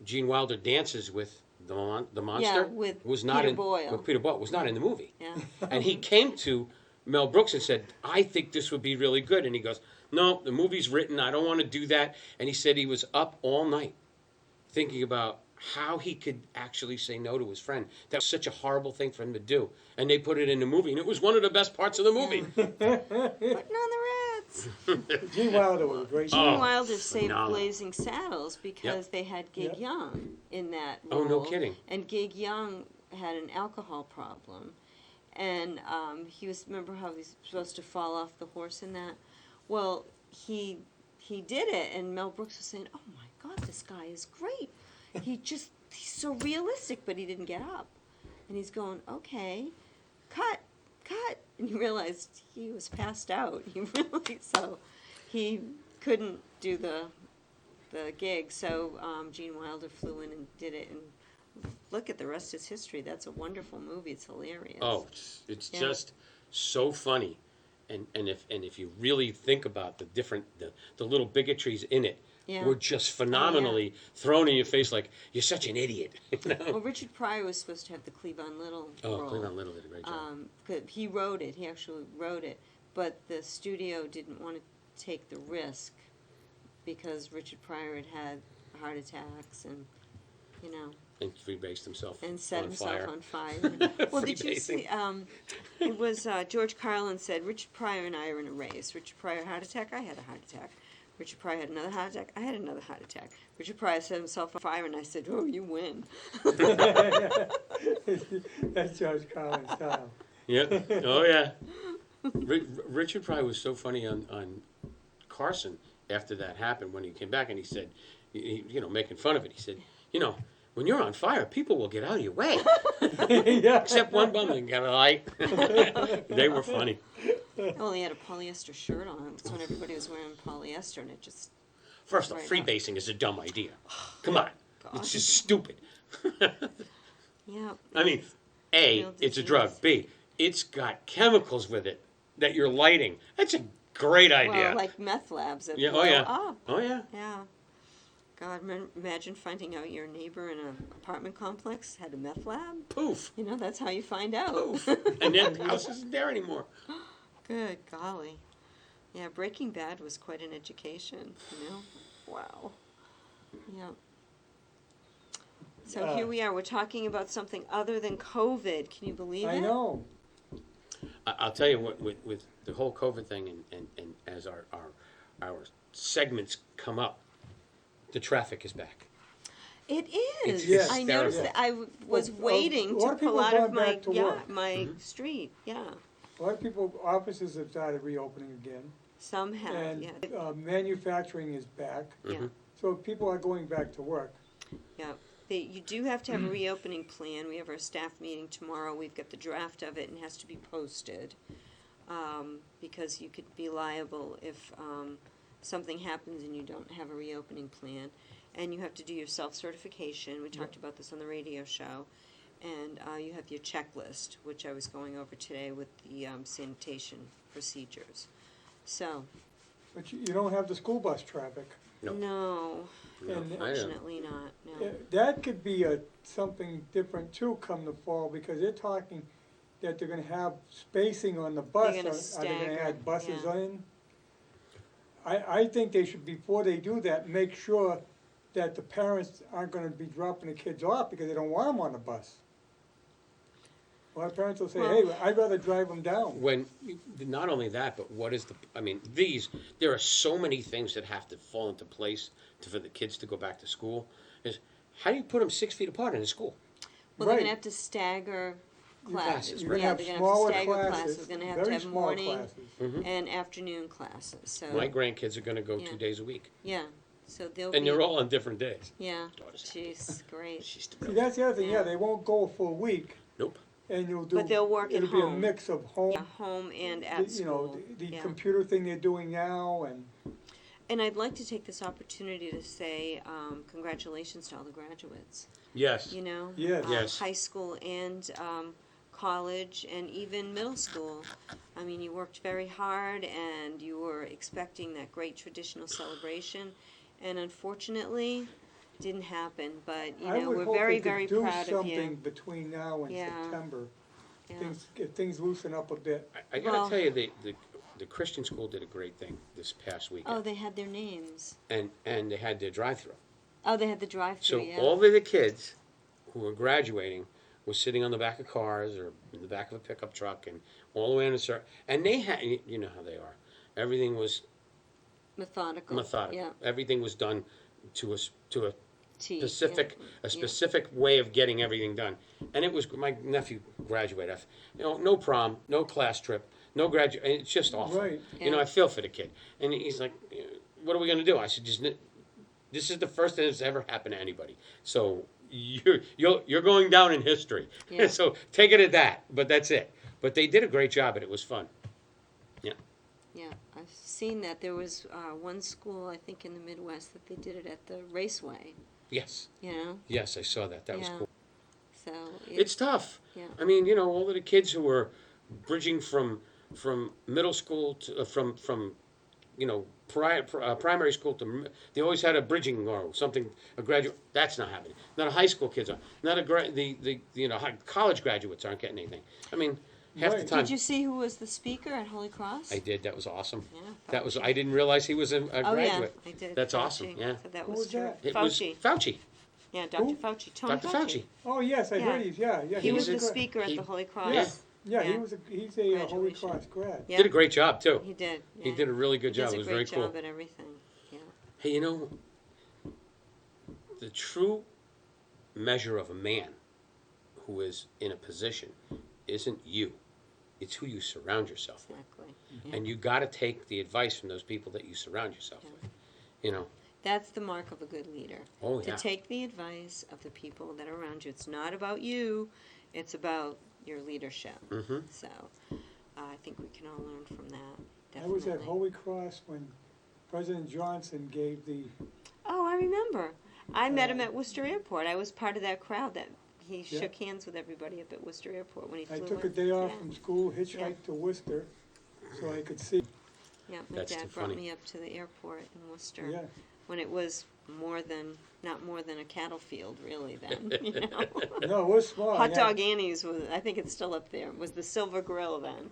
S1: Gene Wilder dances with the monster
S3: with
S1: was not
S3: Peter Boyle.
S1: with Peter Boyle was not in the movie.
S3: Yeah.
S1: And he came to Mel Brooks and said, "I think this would be really good." And he goes, "No, the movie's written. I don't want to do that." And he said he was up all night thinking about how he could actually say no to his friend. That was such a horrible thing for him to do. And they put it in the movie, and it was one of the best parts of the movie.
S3: Putting on the Reds.
S2: Gene Wilder was a great.
S3: Gene
S1: Oh,
S3: Wilder saved
S1: phenomenal.
S3: Blazing Saddles because they had Gig
S2: Yep.
S3: Young in that role.
S1: Oh, no kidding.
S3: And Gig Young had an alcohol problem. And he was, remember how he's supposed to fall off the horse in that? Well, he did it, and Mel Brooks was saying, "Oh my God, this guy is great. He's so realistic," but he didn't get up. And he's going, "Okay, cut. And he realized he was passed out. He couldn't do the gig. So Gene Wilder flew in and did it. And look at the rest is history. That's a wonderful movie. It's hilarious.
S1: Oh, it's
S3: Yeah.
S1: just so funny. And if you really think about the little bigotries in it,
S3: Yeah.
S1: were just phenomenally thrown in your face like, "You're such an idiot." You know?
S3: Well, Richard Pryor was supposed to have the Cleavon Little
S1: Oh,
S3: role.
S1: Cleavon Little did a great job.
S3: 'Cause he wrote it. He actually wrote it, but the studio didn't want to take the risk because Richard Pryor had heart attacks and,
S1: And freebased himself
S3: and set
S1: on
S3: himself
S1: fire.
S3: on fire. Well, did you see? It was George Carlin said, "Richard Pryor and I are in a race. Richard Pryor heart attack. I had a heart attack. Richard Pryor had another heart attack. I had another heart attack. Richard Pryor set himself on fire, and I said, 'Oh, you win.'"
S2: That's George Carlin style.
S1: Yeah. Oh, yeah. Richard Pryor was so funny on Carson after that happened when he came back and he said, making fun of it. He said, "When you're on fire, people will get out of your way."
S2: Yeah.
S1: Except one bum that got a light. They were funny.
S3: Well, he had a polyester shirt on. That's when everybody was wearing polyester, and it just
S1: First off,
S3: Right.
S1: freebasing is a dumb idea. Come on.
S3: God.
S1: It's just stupid.
S3: yeah.
S1: I mean, A,
S3: Real
S1: it's a
S3: disease.
S1: drug. B, it's got chemicals with it that you're lighting. That's a great idea.
S3: Well, like meth labs that
S1: Yeah,
S3: blow
S1: oh, yeah.
S3: up.
S1: Oh, yeah.
S3: Yeah. God, imagine finding out your neighbor in an apartment complex had a meth lab.
S1: Poof.
S3: That's how you find out.
S1: Poof. And then the house isn't there anymore.
S3: Good golly. Yeah, Breaking Bad was quite an education, Wow. Yeah. So here we are. We're talking about something other than COVID. Can you believe it?
S2: I know.
S1: I'll tell you what, with the whole COVID thing and as our segments come up, the traffic is back.
S3: It
S1: It's
S3: is.
S2: Yes.
S3: I noticed
S1: hysterical.
S3: that. I was
S2: Well,
S3: waiting
S2: a lot
S3: to
S2: of people
S3: pull out
S2: have
S3: of
S2: gone
S3: my
S2: back to work.
S3: my street. Yeah.
S2: A lot of people, offices have started reopening again.
S3: Some have.
S2: And
S3: Yeah.
S2: manufacturing is back.
S1: Mm-hmm.
S3: Yeah.
S2: So people are going back to work.
S3: Yeah. You do have to have a reopening plan. We have our staff meeting tomorrow. We've got the draft of it and it has to be posted because you could be liable if something happens and you don't have a reopening plan. And you have to do your self-certification. We talked about this on the radio show. And you have your checklist, which I was going over today with the sanitation procedures. So,
S2: But you don't have the school bus traffic.
S1: No.
S3: no,
S2: And
S1: I know.
S3: fortunately not. No.
S2: that could be something different too come the fall, because they're talking that they're gonna have spacing on the bus.
S3: They're gonna
S2: Are they gonna
S3: stagger,
S2: add buses
S3: yeah.
S2: in? I think they should, before they do that, make sure that the parents aren't gonna be dropping the kids off because they don't want them on the bus. A lot of parents will say, hey, I'd rather drive them down.
S1: When, not only that, but what is there are so many things that have to fall into place for the kids to go back to school. Is how do you put them 6 feet apart in a school?
S3: Well, they're
S2: Right.
S3: gonna have to stagger classes.
S1: Classes,
S2: You're
S1: right.
S2: gonna
S3: Yeah,
S2: have
S3: they're gonna have to
S2: smaller
S3: stagger
S2: classes,
S3: classes. They're gonna have to
S2: very
S3: have
S2: small
S3: morning
S2: classes.
S1: Mhm.
S3: and afternoon classes, so.
S1: My grandkids are gonna go
S3: Yeah.
S1: 2 days a week,
S3: Yeah, so they'll
S1: and
S3: be,
S1: they're all on different days.
S3: yeah,
S1: Daughter's happy.
S3: jeez, great.
S1: She's
S2: See,
S1: thrilled.
S2: that's the other thing,
S3: Yeah.
S2: yeah, they won't go a full week,
S1: Nope.
S2: and you'll do.
S3: But they'll work at
S2: It'll be a
S3: home.
S2: mix of home,
S3: Yeah, home and at
S2: you know,
S3: school,
S2: the
S3: yeah.
S2: computer thing they're doing now, and
S3: And I'd like to take this opportunity to say, congratulations to all the graduates,
S1: Yes.
S3: you know?
S2: Yes.
S1: Yes.
S3: High school and, college and even middle school. I mean, you worked very hard and you were expecting that great traditional celebration, and unfortunately, didn't happen, but, you
S2: I
S3: know,
S2: would
S3: we're
S2: hope
S3: very,
S2: they
S3: very
S2: could do
S3: proud of
S2: something
S3: you.
S2: between now and
S3: Yeah.
S2: September.
S3: Yeah.
S2: If things loosen up a bit.
S1: I gotta
S3: Well-
S1: tell you, the Christian school did a great thing this past weekend.
S3: Oh, they had their names.
S1: And they had their drive-through.
S3: Oh, they had the drive-through,
S1: So
S3: yeah.
S1: all of the kids who were graduating were sitting on the back of cars or in the back of a pickup truck and all the way in a circle. And they had, you know how they are. Everything was
S3: Methodical.
S1: methodical.
S3: Yeah.
S1: Everything was done to a
S3: T, yeah.
S1: specific way of getting everything done. And it was, my nephew graduated. No prom, no class trip, no graduate. It's just awful.
S2: Right.
S1: You know,
S3: Yeah.
S1: I feel for the kid. And he's like, "What are we gonna do?" I said, this is the first thing that's ever happened to anybody. So you're going down in history.
S3: Yeah.
S1: So take it at that. But that's it. But they did a great job, and it was fun.
S3: Yeah, I've seen that. There was one school, I think, in the Midwest that they did it at the raceway,
S1: Yes,
S3: you know?
S1: yes, I saw that. That was
S3: Yeah.
S1: cool.
S3: So
S1: It's tough.
S3: Yeah.
S1: I mean, you know, all of the kids who were bridging from middle school to from you know primary school to they always had a bridging or something, a graduate. That's not happening. Not a high school kids are. Not the you know college graduates aren't getting anything. I mean, half the
S2: Right.
S1: time.
S3: Did you see who was the speaker at Holy Cross?
S1: I did. That was awesome.
S3: Yeah,
S1: That was.
S3: Fauci.
S1: I didn't realize he was a
S3: Oh,
S1: graduate.
S3: yeah, I did.
S1: That's
S3: Fauci.
S1: awesome, yeah.
S3: So that
S2: Who
S3: was
S2: was
S3: true.
S2: that?
S1: It
S3: Fauci.
S1: was Fauci.
S3: Yeah, Dr.
S2: Who?
S3: Fauci. Tony
S1: Dr. Fauci.
S2: Oh, yes, I
S3: Yeah.
S2: heard yeah.
S3: He was
S2: a
S3: the
S2: gra-
S3: speaker at
S1: he-
S3: the Holy Cross.
S1: Yeah.
S2: Yeah,
S3: Yeah.
S2: he's a Holy
S3: Graduation.
S2: Cross grad.
S3: Yeah.
S1: Did a great job too.
S3: He did.
S1: He
S3: yeah.
S1: did a really good
S3: He does
S1: job.
S3: a
S1: It was
S3: great
S1: very cool.
S3: job at everything. Yeah.
S1: Hey, you know, the true measure of a man who is in a position isn't you. It's who you surround yourself with.
S3: Exactly. Yeah.
S1: And you got to take the advice from those people that you surround yourself
S3: Yeah.
S1: with. You know,
S3: That's the mark of a good leader.
S1: oh
S3: To
S1: yeah.
S3: take the advice of the people that are around you. It's not about you, it's about your leadership.
S1: Mm-hmm.
S3: So I think we can all learn from that.
S2: I
S3: Definitely.
S2: was at Holy Cross when President Johnson gave the,
S3: Oh, I remember. I met him
S2: Uh,
S3: at Worcester Airport. I was part of that crowd that he
S2: Yeah.
S3: shook hands with everybody up at Worcester Airport when he flew
S2: I took
S3: in.
S2: a day off
S3: Yeah.
S2: from school, hitchhiked to Worcester, so I could see,
S3: Yeah, my
S1: That's too
S3: dad brought
S1: funny.
S3: me up to the airport in Worcester
S2: yeah.
S3: when it was not more than a cattle field, really. Then, you know.
S2: No, it was small.
S3: Hot
S2: yeah.
S3: Dog Annie's was, I think it's still up there, was the Silver Grill then.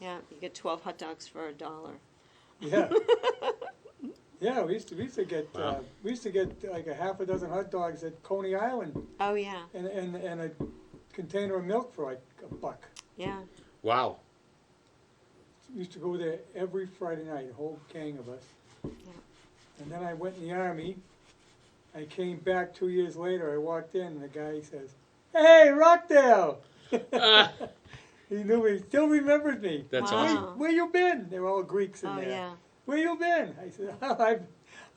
S3: Yeah, you get 12 hot dogs for $1.
S2: Yeah. Yeah, we used to get,
S1: Wow.
S2: like a half a dozen hot dogs at Coney Island
S3: Oh, yeah,
S2: and a container of milk for like $1.
S3: yeah.
S1: Wow.
S2: We used to go there every Friday night, a whole gang of us. And then I went in the Army. I came back 2 years later. I walked in, and the guy says, "Hey, Rockdale!"
S1: Ah,
S2: He knew me, still remembered me.
S1: that's
S3: Wow.
S1: awesome.
S2: Where you been? They were all Greeks in
S3: Oh,
S2: there.
S3: yeah.
S2: Where you been? I said, oh,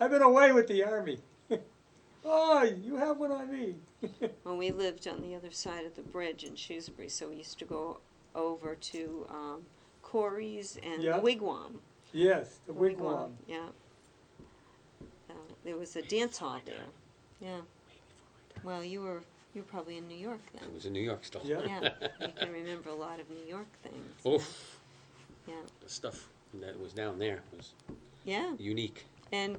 S2: I've been away with the Army. Oh, you have one on me.
S3: Well, we lived on the other side of the bridge in Shrewsbury, so we used to go over to Corey's and
S2: Yeah.
S3: the Wigwam.
S2: Yes, the wigwam.
S3: Yeah. There was a dance hall there. Yeah. Well, you were probably in New York
S1: It
S3: then.
S1: was in New York still.
S2: Yeah.
S3: Yeah. You can remember a lot of New York things.
S1: Oof.
S3: Yeah.
S1: The stuff that was down there was
S3: Yeah.
S1: unique.
S3: And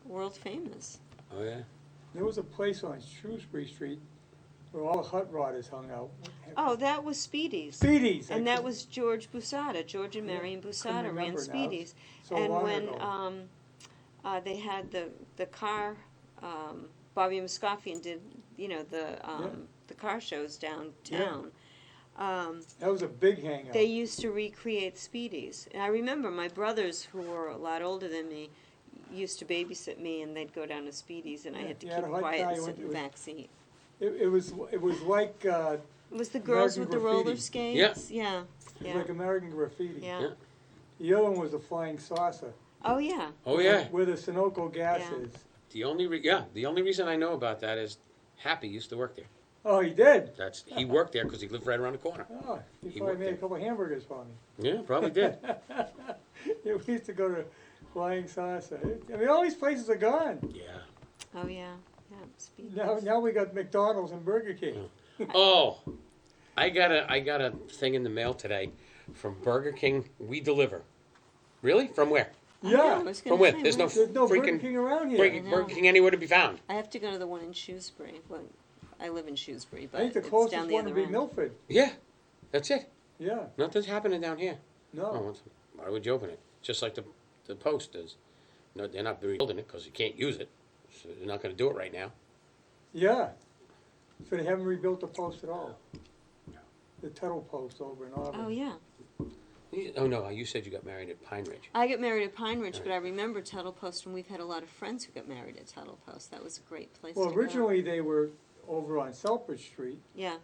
S3: world famous.
S1: Oh yeah.
S2: There was a place on Shrewsbury Street where all the hot rodders hung out.
S3: Oh, that was Speedy's.
S2: Speedies.
S3: And that was George Busada. George and Marion Busada ran
S2: remember now.
S3: Speedy's.
S2: so
S3: And
S2: long
S3: when
S2: ago.
S3: they had the car, Bobby Moscofian did, you know, the car shows downtown.
S2: That was a big hangout.
S3: They used to recreate Speedies. And I remember my brothers, who were a lot older than me, used to babysit me, and they'd go down to Speedies, and I had to
S2: You had
S3: keep
S2: a hot
S3: quiet
S2: guy
S3: and
S2: who
S3: sit in the
S2: went-
S3: back seat.
S2: it was like,
S3: It was the girls
S2: American
S3: with the roller
S2: graffiti.
S3: skates? Yeah.
S2: it was
S3: Yeah.
S2: like American Graffiti.
S3: Yeah.
S1: Yeah.
S2: The other one was a flying saucer,
S3: Oh, yeah.
S1: Oh, yeah.
S2: where the Sunoco gas
S3: Yeah.
S2: is.
S1: The only reason I know about that is Happy used to work there.
S2: Oh, he did?
S1: He worked there because he lived right around the corner.
S2: Oh, he
S1: He
S2: probably
S1: worked
S2: made a
S1: there.
S2: couple hamburgers for me.
S1: Yeah, probably did.
S2: Yeah, we used to go to Flying Saucer. I mean, all these places are gone.
S1: Yeah.
S3: Oh, yeah. Yeah. Speed
S2: Now we got McDonald's and Burger King.
S1: Oh, I got a thing in the mail today from Burger King. We deliver. Really? From where?
S3: I know, I
S2: Yeah,
S3: was
S1: From
S3: gonna
S1: where?
S3: say,
S1: There's no
S2: there's no Burger
S1: freaking
S2: King around here.
S3: I know.
S1: Burger King anywhere to be found.
S3: I have to go to the one in Shrewsbury. Well, I live in Shrewsbury, but
S2: I think the
S3: it's
S2: closest
S3: down the
S2: one
S3: other
S2: would be
S3: end.
S2: Milford.
S1: Yeah, that's it.
S2: Yeah,
S1: Nothing's happening down here.
S2: no.
S1: Oh, why would you open it? Just like the Post does. No, they're not rebuilding it because you can't use it, so they're not going to do it right now.
S2: Yeah. So they haven't rebuilt the post at all. The Tuttle Post over in Auburn.
S3: Oh, yeah.
S1: Oh no, you said you got married at Pine Ridge.
S3: I got married at Pine Ridge, but I remember Tuttle Post, and we've had a lot of friends who got married at Tuttle Post. That was a great place
S2: Well,
S3: to go.
S2: originally they were over on Selfridge Street.
S3: Yeah.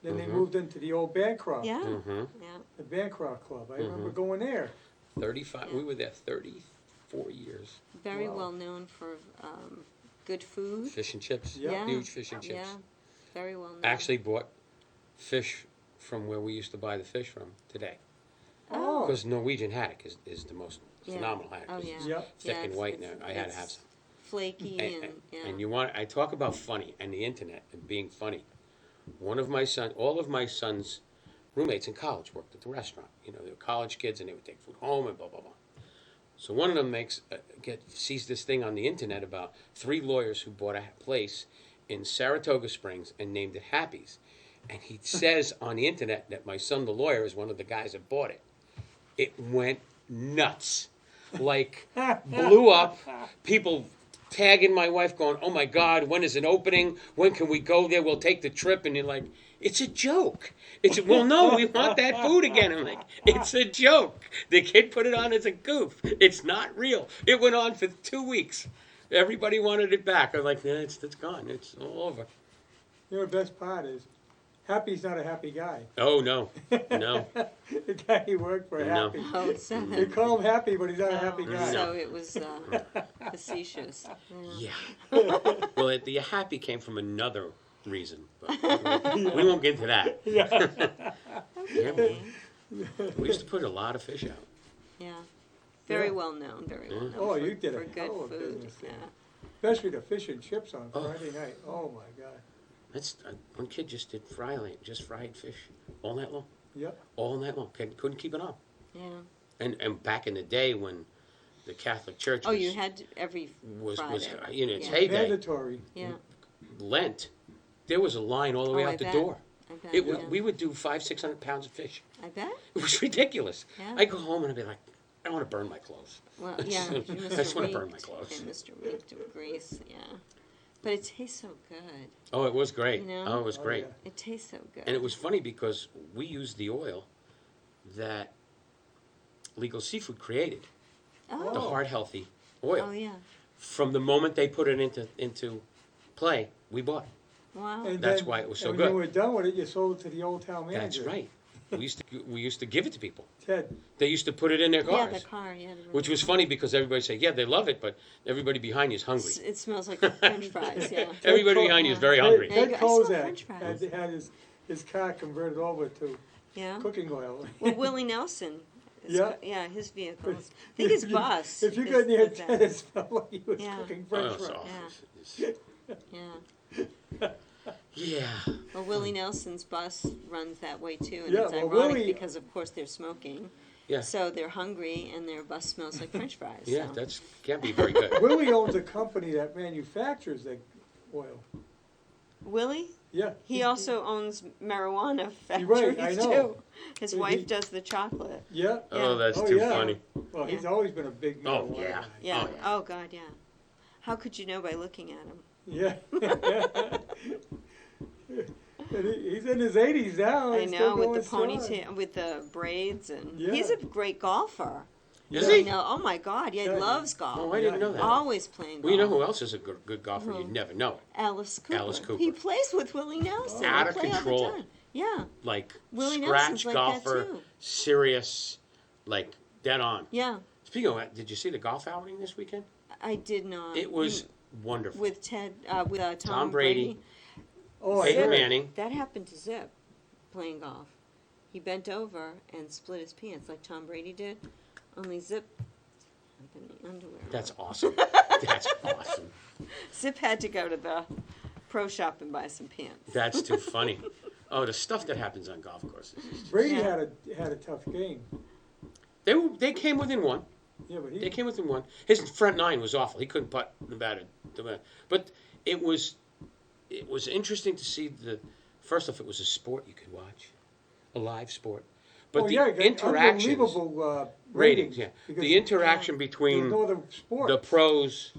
S2: Then they
S1: Mhm.
S2: moved into the old Bancroft,
S3: Yeah.
S1: Mm-hmm.
S3: Yeah.
S2: the Bancroft Club. I remember
S1: Mhm.
S2: going there.
S1: 35.
S3: Yeah.
S1: We were there 34 years.
S3: Very
S2: Wow.
S3: well known for good food.
S1: Fish and chips.
S2: Yeah.
S1: Huge fish and chips.
S3: Yeah. Very well known.
S1: Actually bought fish from where we used to buy the fish from today.
S2: Oh.
S1: Because Norwegian haddock is the most
S3: Yeah.
S1: phenomenal haddock.
S3: Oh,
S1: It's
S3: yeah.
S2: Yeah.
S1: thick and
S3: it's-
S1: white,
S3: it's-
S1: and I had to have
S3: it's
S1: some.
S3: Flaky and, yeah.
S1: And you want, I talk about funny and the internet and being funny. All of my son's roommates in college worked at the restaurant. You know, they were college kids and they would take food home and blah, blah, blah. So one of them sees this thing on the internet about 3 lawyers who bought a place in Saratoga Springs and named it Happy's. And he says on the internet that my son, the lawyer, is one of the guys that bought it. It went nuts. Like, blew up. People tagging my wife going, oh my God, when is it opening? When can we go there? We'll take the trip. And you're like, it's a joke. Well, no, we want that food again. I'm like, it's a joke. The kid put it on as a goof. It's not real. It went on for 2 weeks. Everybody wanted it back. I'm like, nah, it's gone. It's all over.
S2: You know, the best part is, Happy's not a happy guy.
S1: Oh, no. No.
S2: The guy he worked for,
S1: No.
S2: Happy.
S3: Oh, so,
S2: They call him Happy, but he's not a happy guy.
S3: so it was facetious.
S1: Yeah. Well, the happy came from another reason, but we won't get into that.
S2: Yeah.
S1: Yeah,
S3: Okay.
S1: we used to put a lot of fish out.
S3: Yeah. Very
S2: Yeah.
S3: well known. Very well known.
S2: Oh,
S3: for,
S2: you did a
S3: for good
S2: hell of a
S3: food.
S2: business
S3: Yeah.
S2: there. Especially the fish and chips on
S1: Oh.
S2: Friday night. Oh my God.
S1: That's one kid just did fried fish all night long,
S2: Yep.
S1: all night long. Couldn't keep it on.
S3: Yeah.
S1: And back in the day when the Catholic Church
S3: Oh, you had every
S1: was
S3: Friday.
S1: in its
S3: Yeah.
S1: heyday,
S2: Mandatory.
S3: Yeah.
S1: Lent, there was a line all the way
S3: Oh, I
S1: out the
S3: bet.
S1: door.
S3: I bet.
S1: It,
S3: yeah.
S1: We would do 500-600 pounds of fish.
S3: I bet.
S1: It was ridiculous.
S3: Yeah.
S1: I go home and I'd be like, I want to burn my clothes.
S3: Well,
S1: I
S3: yeah.
S1: just-
S3: you
S1: I
S3: Mr.
S1: just want to burn my
S3: Reeked.
S1: clothes.
S3: Yeah, Mr. Reeked of grease. Yeah. But it tastes so good.
S1: Oh, it was great.
S3: You know?
S1: Oh, it was
S2: Oh,
S1: great.
S2: yeah.
S3: It tastes so good.
S1: And it was funny because we used the oil that Legal Seafood created, the
S3: Oh.
S1: heart healthy oil.
S3: Oh yeah.
S1: From the moment they put it into play, we bought it.
S3: Wow.
S2: And
S1: That's
S2: then-
S1: why it was so
S2: and
S1: good.
S2: when you were done with it, you sold it to the old town
S1: That's
S2: manager.
S1: right. We used to give it to people.
S2: Ted.
S1: They used to put it in their
S3: Yeah,
S1: cars,
S3: the car. Yeah.
S1: which was funny because everybody said, yeah, they love it, but everybody behind you is hungry.
S3: It smells like French fries. Yeah.
S1: Everybody behind you is very
S3: Yeah.
S1: hungry.
S3: There you
S2: Ted
S3: go. I smell
S2: Kozak
S3: French fries.
S2: had his car converted over to
S3: Yeah.
S2: cooking oil.
S3: Well, Willie Nelson.
S2: Yeah.
S3: Yeah, his vehicle. I think his bus.
S2: If you
S3: is-
S2: got near
S3: is that.
S2: Ted, it smelled like he was
S3: Yeah.
S2: cooking
S1: Oh,
S2: French
S1: it's
S2: fries.
S1: awful.
S3: Yeah.
S1: Yeah.
S3: Well, Willie Nelson's bus runs that way too, and
S2: Yeah,
S3: it's
S2: well,
S3: ironic
S2: Willie-
S3: because, of course, they're smoking.
S1: Yeah.
S3: So they're hungry, and their bus smells like French fries.
S1: Yeah,
S3: so.
S1: that's can't be very good.
S2: Willie owns a company that manufactures that oil.
S3: Willie.
S2: Yeah.
S3: He also owns marijuana
S2: You're right,
S3: factories
S2: I know.
S3: too. His
S2: He-
S3: wife does the chocolate.
S2: Yeah.
S1: Oh, that's
S2: Oh,
S1: too
S2: yeah.
S1: funny.
S2: Well, he's
S3: Yeah.
S2: always been a big
S1: Oh,
S2: marijuana
S1: yeah.
S2: guy.
S3: Yeah.
S1: Oh, yeah.
S3: Oh God, yeah. How could you know by looking at him?
S2: Yeah. And he's in his 80s now.
S3: I
S2: He's
S3: know,
S2: still
S3: with the
S2: going strong.
S3: ponytail, with the braids, and
S2: Yeah.
S3: he's a great golfer.
S1: Is
S2: Yeah.
S1: he?
S3: No, oh my God, yeah, he
S2: Yeah.
S3: loves golf.
S1: Oh, I didn't know that.
S3: Always playing golf.
S1: Well, you know who else is a good golfer?
S3: Who?
S1: You'd never know it.
S3: Alice Cooper.
S1: Alice Cooper.
S3: He plays with Willie Nelson.
S2: Oh.
S3: They
S1: Out of
S3: play all the
S1: control.
S3: time. Yeah,
S1: Like
S3: Willie
S1: scratch
S3: Nelson's like that
S1: golfer,
S3: too.
S1: serious, like dead on.
S3: Yeah.
S1: Speaking of that, did you see the golf outing this weekend?
S3: I did not.
S1: It was wonderful.
S3: with Tom
S1: Tom Brady.
S2: Oh, I
S1: Peyton
S2: heard.
S1: Manning.
S3: That happened to Zip playing golf. He bent over and split his pants like Tom Brady did. Only Zip had any underwear. on.
S1: That's awesome. That's awesome.
S3: Zip had to go to the pro shop and buy some pants.
S1: That's too funny. Oh, the stuff that happens on golf courses.
S2: Brady
S3: Yeah.
S2: had a tough game.
S1: They came within one.
S2: Yeah, but
S1: They came within one. His front nine was awful. He couldn't putt about it. But it was interesting to see the. First off, it was a sport you could watch, a live sport. But
S2: oh,
S1: the
S2: yeah, he got
S1: interactions,
S2: unbelievable
S1: ratings, yeah,
S2: because
S1: the interaction
S2: there's
S1: between
S2: no other sport.
S1: the pros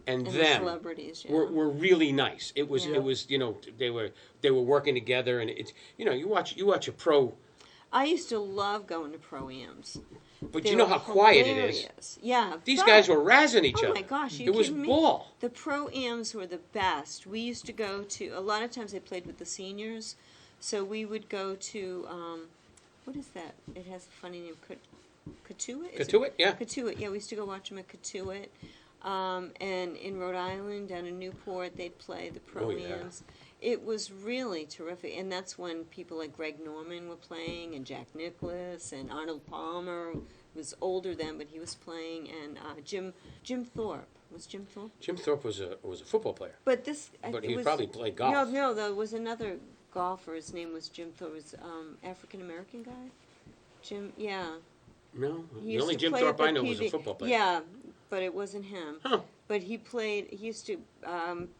S1: and
S3: And the
S1: them
S3: celebrities, yeah.
S1: were really nice. It was
S3: Yeah.
S1: it was they were working together, and it's you watch a pro,
S3: I used to love going to pro-ams.
S1: but
S3: They
S1: you know
S3: were
S1: how quiet it is.
S3: hilarious. Yeah.
S1: These
S3: but-
S1: guys were razzing each
S3: Oh
S1: other.
S3: my gosh, you
S1: it was
S3: kidding me?
S1: ball.
S3: The pro-ams were the best. We used to go to, a lot of times they played with the seniors, so we would go to, what is that? It has a funny name, Katuitt? Is it-
S1: Katuitt, yeah.
S3: Katuitt, yeah, we used to go watch them at Katuitt. And in Rhode Island, down in Newport, they'd play the
S1: Oh, yeah.
S3: pro-ams. It was really terrific, and that's when people like Greg Norman were playing, and Jack Nicklaus, and Arnold Palmer was older then, but he was playing, and Jim Thorpe. Was Jim Thorpe?
S1: Jim Thorpe was a football player,
S3: But this,
S1: but
S3: it
S1: he
S3: was,
S1: probably played golf.
S3: No, there was another golfer. His name was Jim Thorpe. Was African American guy. Jim, yeah.
S1: No,
S3: He
S1: the
S3: used
S1: only
S3: to
S1: Jim
S3: play
S1: Thorpe
S3: at
S1: I know
S3: the
S1: was a
S3: PV.
S1: football player.
S3: Yeah, but it wasn't him.
S1: Huh.
S3: But he played. He used to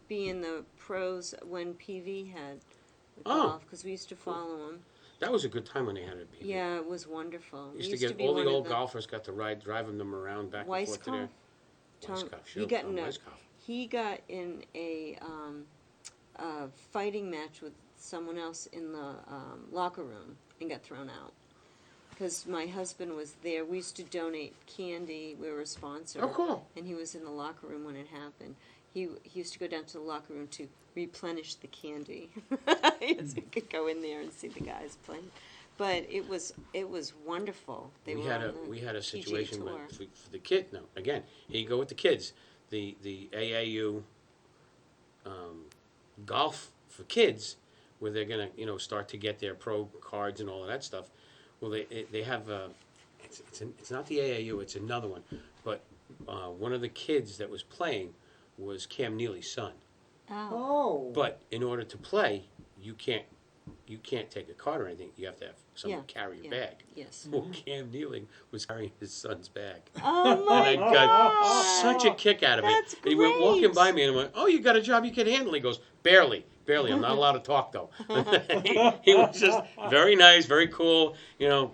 S3: be in the pros when PV had the
S1: Oh.
S3: golf because we used to follow him.
S1: That was a good time when they had it.
S3: Yeah, it was wonderful.
S1: Used
S3: We
S1: to get
S3: be
S1: all
S3: one
S1: the
S3: of
S1: old golfers got to drive them around back and forth to their.
S3: Tom,
S1: Weiskopf, sure,
S3: he got
S1: Tom
S3: in a,
S1: Weiskopf.
S3: he got in a fighting match with someone else in the locker room and got thrown out. Because my husband was there. We used to donate candy. We were a sponsor.
S1: Oh, cool.
S3: And he was in the locker room when it happened. He used to go down to the locker room to replenish the candy. So he could go in there and see the guys playing. But it was wonderful. They
S1: we
S3: were
S1: had
S3: on
S1: a
S3: the
S1: we had a
S3: PGA
S1: situation
S3: Tour.
S1: for the kid. No, again, here you go with the kids. The AAU golf for kids, where they're gonna start to get their pro cards and all of that stuff. Well, they have it's not the AAU, it's another one, but one of the kids that was playing was Cam Neely's son.
S3: Oh.
S2: Oh.
S1: But in order to play, you can't take a card or anything. You have to have someone
S3: Yeah,
S1: carry your
S3: yeah.
S1: bag.
S3: Yes.
S1: Well, Cam Neely was carrying his son's bag.
S3: Oh my
S1: And I got
S3: God.
S1: such a kick out of it.
S3: That's
S1: And he went walking
S3: great.
S1: by me and I went, "Oh, you got a job you can handle." He goes, "Barely. I'm not allowed to talk though." he was just very nice, very cool. Yeah,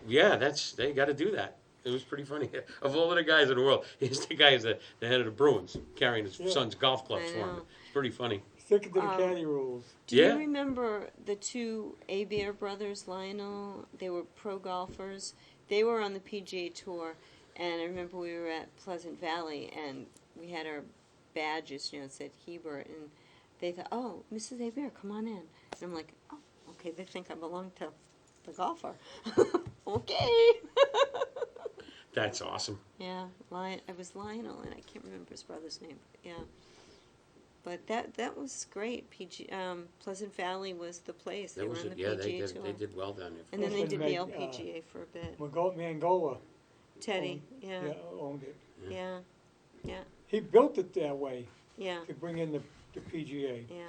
S1: they got to do that. It was pretty funny. Of all of the guys in the world, he's the guy who's the head of the Bruins, carrying his son's golf clubs
S3: I
S1: for him.
S3: know.
S1: It's pretty funny.
S2: Stick to the caddy rules.
S3: Do
S1: Yeah.
S3: you remember the two Hebert brothers, Lionel? They were pro golfers. They were on the PGA Tour, and I remember we were at Pleasant Valley, and we had our badges, it said Hebert, and they thought, "Oh, Mrs. Hebert, come on in." And I'm like, "Oh, okay, they think I belong to the golfer." Okay.
S1: That's awesome.
S3: Yeah, it was Lionel, and I can't remember his brother's name. Yeah. But that was great. Pleasant Valley was the place. They
S1: That
S3: were
S1: was
S3: on
S1: it.
S3: the
S1: Yeah,
S3: PGA Tour.
S1: they did well down there.
S3: And then they
S2: Pleasant
S3: did the
S2: Mag-
S3: LPGA for a bit.
S2: Mangola
S3: Teddy, yeah,
S2: owned it.
S3: yeah, yeah,
S2: He built it that way
S3: yeah,
S2: to bring in the PGA.
S3: yeah.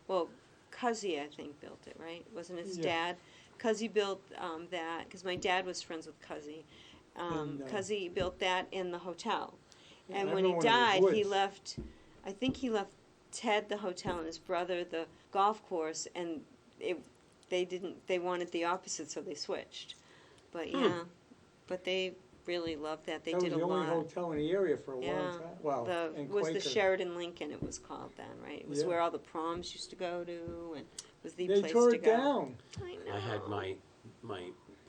S3: Well, Cuzzy, I think, built it, right? Wasn't his
S2: Yeah.
S3: dad? Cuzzy built that, because my dad was friends with Cuzzy.
S2: And,
S3: Cuzzy built that in the hotel.
S2: Yeah,
S3: And
S2: I
S3: when he
S2: remember when it was
S3: died, he
S2: woods.
S3: left, I think he left Ted the hotel and his brother the golf course, and they wanted the opposite, so they switched. But yeah, but they really loved that. They
S2: That
S3: did
S2: was
S3: a
S2: the only
S3: lot.
S2: hotel in the area for a
S3: Yeah,
S2: long time. Well,
S3: It
S2: and
S3: was the
S2: Quaker.
S3: Sheraton Lincoln, it was called then, right? It was
S2: Yeah.
S3: where all the proms used to go to, and it was the
S2: They
S3: place
S2: tore
S3: to
S2: it
S3: go.
S2: down.
S3: I know.
S1: I had my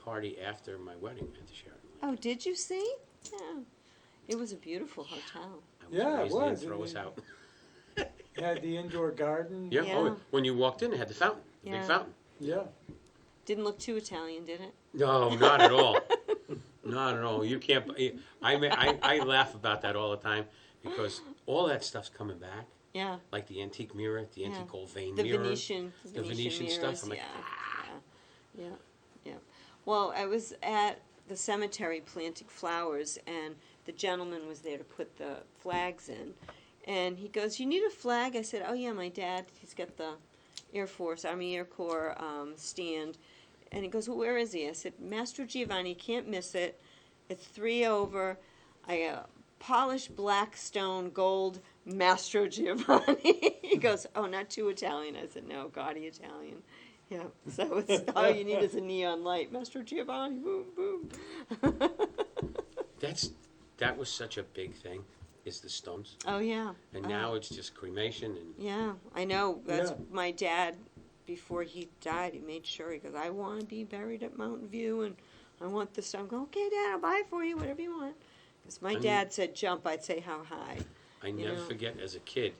S1: party after my wedding at the Sheraton.
S3: Oh, did you see? Yeah. It was a beautiful hotel.
S1: I was
S2: Yeah, it
S1: amazed they didn't
S2: was.
S1: throw us out.
S2: Had the indoor garden.
S1: Yeah.
S3: Yeah.
S1: Oh, when you walked in, they had the fountain, the
S3: Yeah.
S1: big fountain.
S2: Yeah.
S3: Didn't look too Italian, did it?
S1: No, not at all. Not at all. You can't. I laugh about that all the time because all that stuff's coming back,
S3: Yeah.
S1: like the antique mirror, the
S3: Yeah.
S1: antique gold vein
S3: The
S1: mirror,
S3: Venetian
S1: Venetian stuff.
S3: mirrors,
S1: I'm like,
S3: yeah. Well, I was at the cemetery planting flowers, and the gentleman was there to put the flags in. And he goes, "You need a flag?" I said, "Oh, yeah, my dad, he's got the Air Force, Army Air Corps stand." And he goes, "Well, where is he?" I said, "Mastro Giovanni, can't miss it. It's 3 over. Polished black stone, gold, Mastro Giovanni." He goes, "Oh, not too Italian." I said, "No, gaudy Italian." Yeah, so it's all you need is a neon light. Mastro Giovanni, boom, boom.
S1: that was such a big thing, is the stones,
S3: Oh, yeah.
S1: and
S3: Oh.
S1: now it's just cremation and.
S3: Yeah, I know. That's
S2: Yeah.
S3: my dad. Before he died, he made sure. He goes, "I want to be buried at Mountain View, and I want this." I'm going, "Okay, Dad, I'll buy it for you, whatever you want." Because my
S1: I mean-
S3: dad said jump, I'd say how high.
S1: I never
S3: know.
S1: forget as a kid,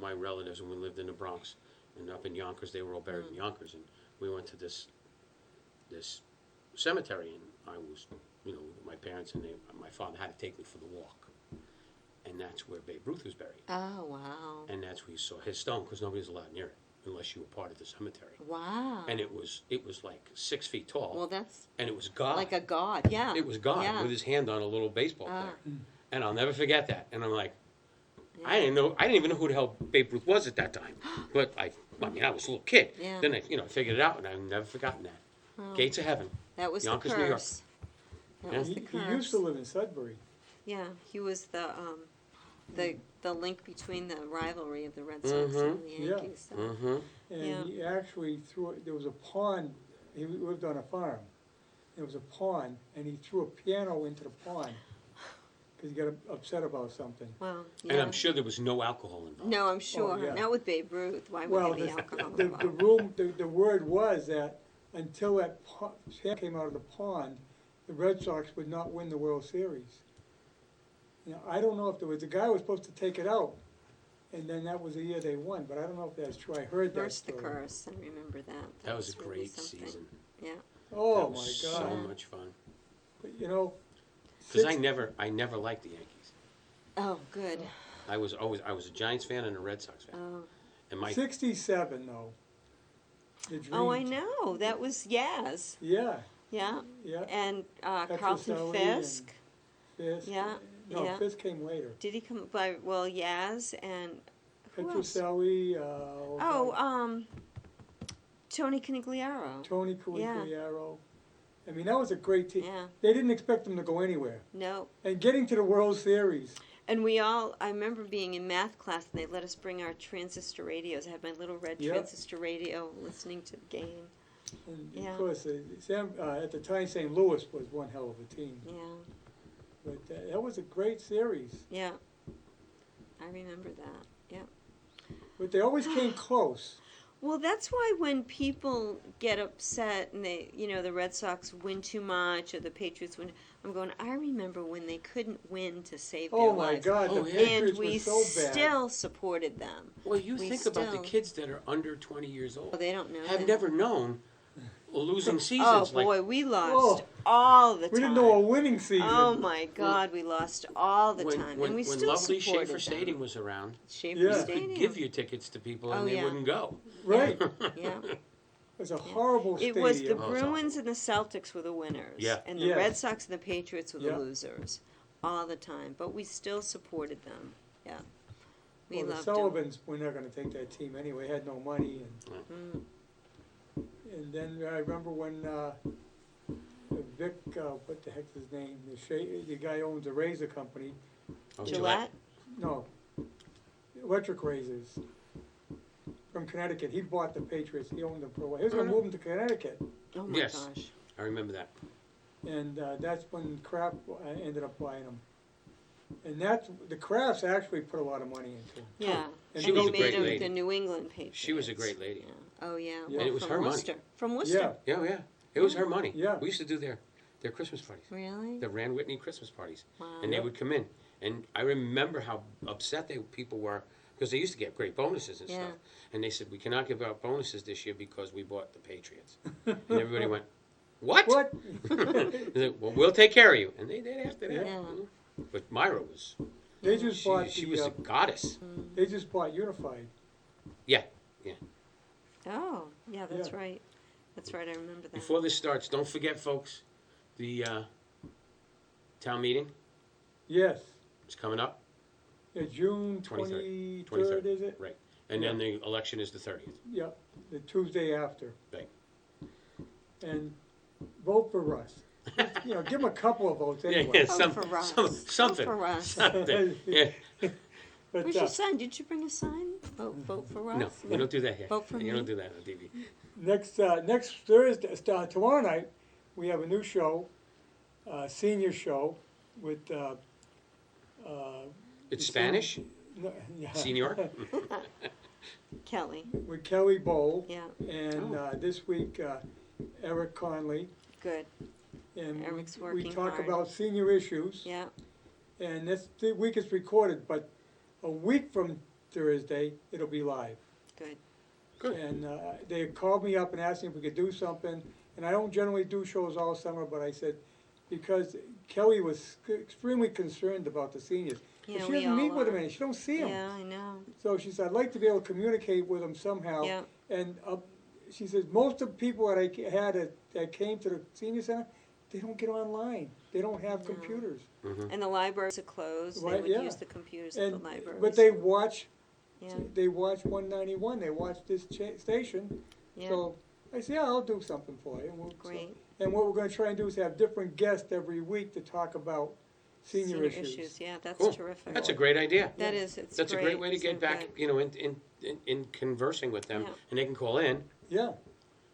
S1: my relatives when we lived in the Bronx and up in Yonkers, they were all buried in Yonkers, and we went to this cemetery, and I was, my parents and my father had to take me for the walk, and that's where Babe Ruth was buried,
S3: Oh, wow.
S1: and that's where you saw his stone because nobody was allowed near it unless you were part of the cemetery,
S3: Wow.
S1: and it was like 6 feet tall,
S3: Well, that's
S1: and it was God.
S3: like a god. Yeah.
S1: It was God
S3: Yeah.
S1: with his hand on a little baseball
S3: Ah.
S1: player, and I'll never forget that. And I'm like.
S3: Yeah.
S1: I didn't even know who the hell Babe Ruth was at that time. But I was a little kid.
S3: Yeah.
S1: Then I, figured it out, and I've never forgotten that.
S3: Well,
S1: Gates of Heaven.
S3: that was
S1: Yonkers,
S3: the
S1: New York.
S3: curse. That
S1: Yeah.
S3: was
S2: He
S3: the curse.
S2: used to live in Sudbury.
S3: Yeah, he was the link between the rivalry of the Red Sox and the
S2: Yeah.
S3: Yankees. So.
S1: Mm-hmm.
S2: And
S3: Yeah.
S2: he actually there was a pond, he lived on a farm. There was a pond, and he threw a piano into the pond because he got upset about something.
S3: Well,
S1: And
S3: yeah.
S1: I'm sure there was no alcohol involved.
S3: No, I'm sure.
S2: yeah.
S3: Not with Babe Ruth. Why would
S2: Well,
S3: there be alcohol
S2: the
S3: involved?
S2: the word was that until that piano came out of the pond, the Red Sox would not win the World Series. I don't know if there was a guy who was supposed to take it out, and then that was the year they won, but I don't know if that's true. I heard that
S3: Curse the
S2: story.
S3: curse. I remember that.
S1: That was a
S3: really
S1: great
S3: something.
S1: season.
S3: Yeah.
S2: Oh,
S1: That
S2: my
S1: was
S2: God.
S1: so
S3: Yeah.
S1: much fun.
S2: But,
S1: Because I
S2: six-
S1: never liked the Yankees.
S3: Oh, good.
S1: I was a Giants fan and a Red Sox fan.
S3: Oh.
S1: And my
S2: 67, though. The
S3: Oh, I
S2: Dream-
S3: know. That was Yaz.
S2: Yeah,
S3: Yeah.
S2: yeah.
S3: And Carlton
S2: Petroselli
S3: Fisk.
S2: Fisk.
S3: Yeah,
S2: No,
S3: yeah.
S2: Fisk came later.
S3: Did he come by? Well, Yaz and who else?
S2: Petroselli,
S3: Tony Canigliaro.
S2: Tony Canigliaro. I mean, that was a great team.
S3: Yeah.
S2: They didn't expect them to go anywhere.
S3: No.
S2: And getting to the World Series.
S3: And I remember being in math class and they let us bring our transistor radios. I had my little red
S2: Yep.
S3: transistor radio listening to the game.
S2: And
S3: Yeah.
S2: of course, at the time, St. Louis was one hell of a team.
S3: Yeah.
S2: But that was a great series.
S3: Yeah. I remember that. Yeah.
S2: But they always came close.
S3: Well, that's why when people get upset and the Red Sox win too much or the Patriots win, I'm going, I remember when they couldn't win to save their
S2: Oh, my
S3: lives.
S2: God,
S1: Oh,
S2: the
S1: yeah.
S3: And
S2: Patriots
S3: we
S2: were so bad.
S3: still supported them.
S1: Well, you
S3: We
S1: think about the
S3: still-
S1: kids that are under 20 years old.
S3: Well, they don't know
S1: Have
S3: that.
S1: never known losing
S3: Oh,
S1: seasons.
S3: boy, we lost
S2: Oh.
S3: all the time.
S2: We didn't know a winning season.
S3: Oh, my God, we lost all the
S1: when,
S3: time.
S1: when,
S3: and we
S1: when
S3: still
S1: lovely
S3: supported
S1: Schaefer
S3: them.
S1: Stadium was around,
S3: Schaefer
S2: Yeah.
S1: you
S3: Stadium.
S1: could give your tickets to people and
S3: Oh,
S1: they
S3: yeah.
S1: wouldn't go.
S2: Right.
S3: Yeah.
S2: It was a horrible
S3: It
S2: stadium.
S3: was the
S1: Oh, it's
S3: Bruins and the Celtics were the winners.
S1: Yeah.
S3: And the
S2: Yes.
S3: Red Sox and the Patriots were the
S2: Yeah.
S3: losers all the time. But we still supported them. Yeah. We
S2: Well, the
S3: loved them.
S2: Sullivans were not going to take that team anyway. Had no money, and then I remember when Vic, what the heck's his name? The guy who owns a razor company.
S1: Oh,
S3: Gillette?
S2: No, electric razors from Connecticut. He bought the Patriots. He owned them for a while. He was going to move them to Connecticut,
S3: Oh my
S1: Yes.
S3: gosh.
S1: I remember that.
S2: and that's when Kraft ended up buying them. And the Crafts actually put a lot of money into them.
S3: Yeah.
S2: And
S1: She was
S3: they
S1: a
S3: made
S1: great
S3: them
S1: lady.
S3: the New England Patriots.
S1: She was a great lady.
S3: Yeah. Oh yeah.
S2: Yeah.
S3: Well,
S1: And it was
S3: from
S1: her money.
S3: Worcester. From Worcester.
S2: Yeah.
S1: Yeah, it was her money.
S2: Yeah.
S1: We used to do their They're Christmas parties.
S3: Really?
S1: The Rand Whitney Christmas parties.
S3: Wow.
S1: And they would come in. And I remember how upset people were, because they used to get great bonuses and
S3: Yeah.
S1: stuff. And they said, we cannot give out bonuses this year because we bought the Patriots. And everybody went, what?
S2: What?
S1: They said, well, we'll take care of you. And they did after that.
S3: Yeah.
S1: But Myra was,
S2: They just bought
S1: she was a goddess.
S2: they just bought Unified.
S1: Yeah.
S3: Oh, yeah, that's
S2: Yeah.
S3: right. That's right, I remember that.
S1: Before this starts, don't forget, folks, the town meeting
S2: Yes.
S1: is coming up.
S2: Yeah, June
S1: 23rd.
S2: 23rd, is it?
S1: Right. And then the election is the 30th.
S2: Yeah, the Tuesday after.
S1: Right.
S2: And vote for Russ. You know, give him a couple of votes
S1: Yeah,
S2: anyway.
S3: Vote for Russ.
S1: something.
S3: Vote for Russ.
S1: Something. Yeah.
S2: But,
S3: Where's your sign? Did you bring a sign? Vote for Russ?
S1: No, we don't do that here.
S3: Vote for
S1: You
S3: me.
S1: don't do that on TV.
S2: next Thursday, tomorrow night, we have a new show, senior show with,
S1: It's Spanish?
S2: no, yeah.
S1: Senior?
S3: Kelly,
S2: with Kelly Bowl,
S3: yeah,
S2: and this week, Eric Conley.
S3: good,
S2: And
S3: Eric's
S2: we
S3: working
S2: talk
S3: hard.
S2: about senior issues.
S3: yeah,
S2: And the week is recorded, but a week from Thursday, it'll be live.
S3: good.
S1: Good.
S2: And they called me up and asked me if we could do something, and I don't generally do shows all summer, but I said, because Kelly was extremely concerned about the seniors.
S3: Yeah,
S2: But she
S3: we
S2: doesn't meet
S3: all
S2: with them
S3: are.
S2: any, she don't see them.
S3: Yeah, I know,
S2: So she said, I'd like to be able to communicate with them somehow.
S3: yeah,
S2: And she says, most of the people that I had that came to the senior center, they don't get online. They don't have
S3: No.
S2: computers.
S3: and the libraries are closed, they
S2: Right,
S3: would
S2: yeah.
S3: use the computers at the
S2: And,
S3: libraries.
S2: but they watch,
S3: Yeah,
S2: they watch 191, they watch this station.
S3: yeah,
S2: So I said, yeah, I'll do something for you. And
S3: great.
S2: and what we're gonna try and do is have different guests every week to talk about senior issues.
S3: Yeah, that's
S1: Cool.
S3: terrific.
S1: That's a great idea.
S3: That is, it's
S1: That's a great way to
S3: so
S1: get back,
S3: good.
S1: you know, in conversing with them,
S3: Yeah.
S1: and they can call in.
S2: Yeah,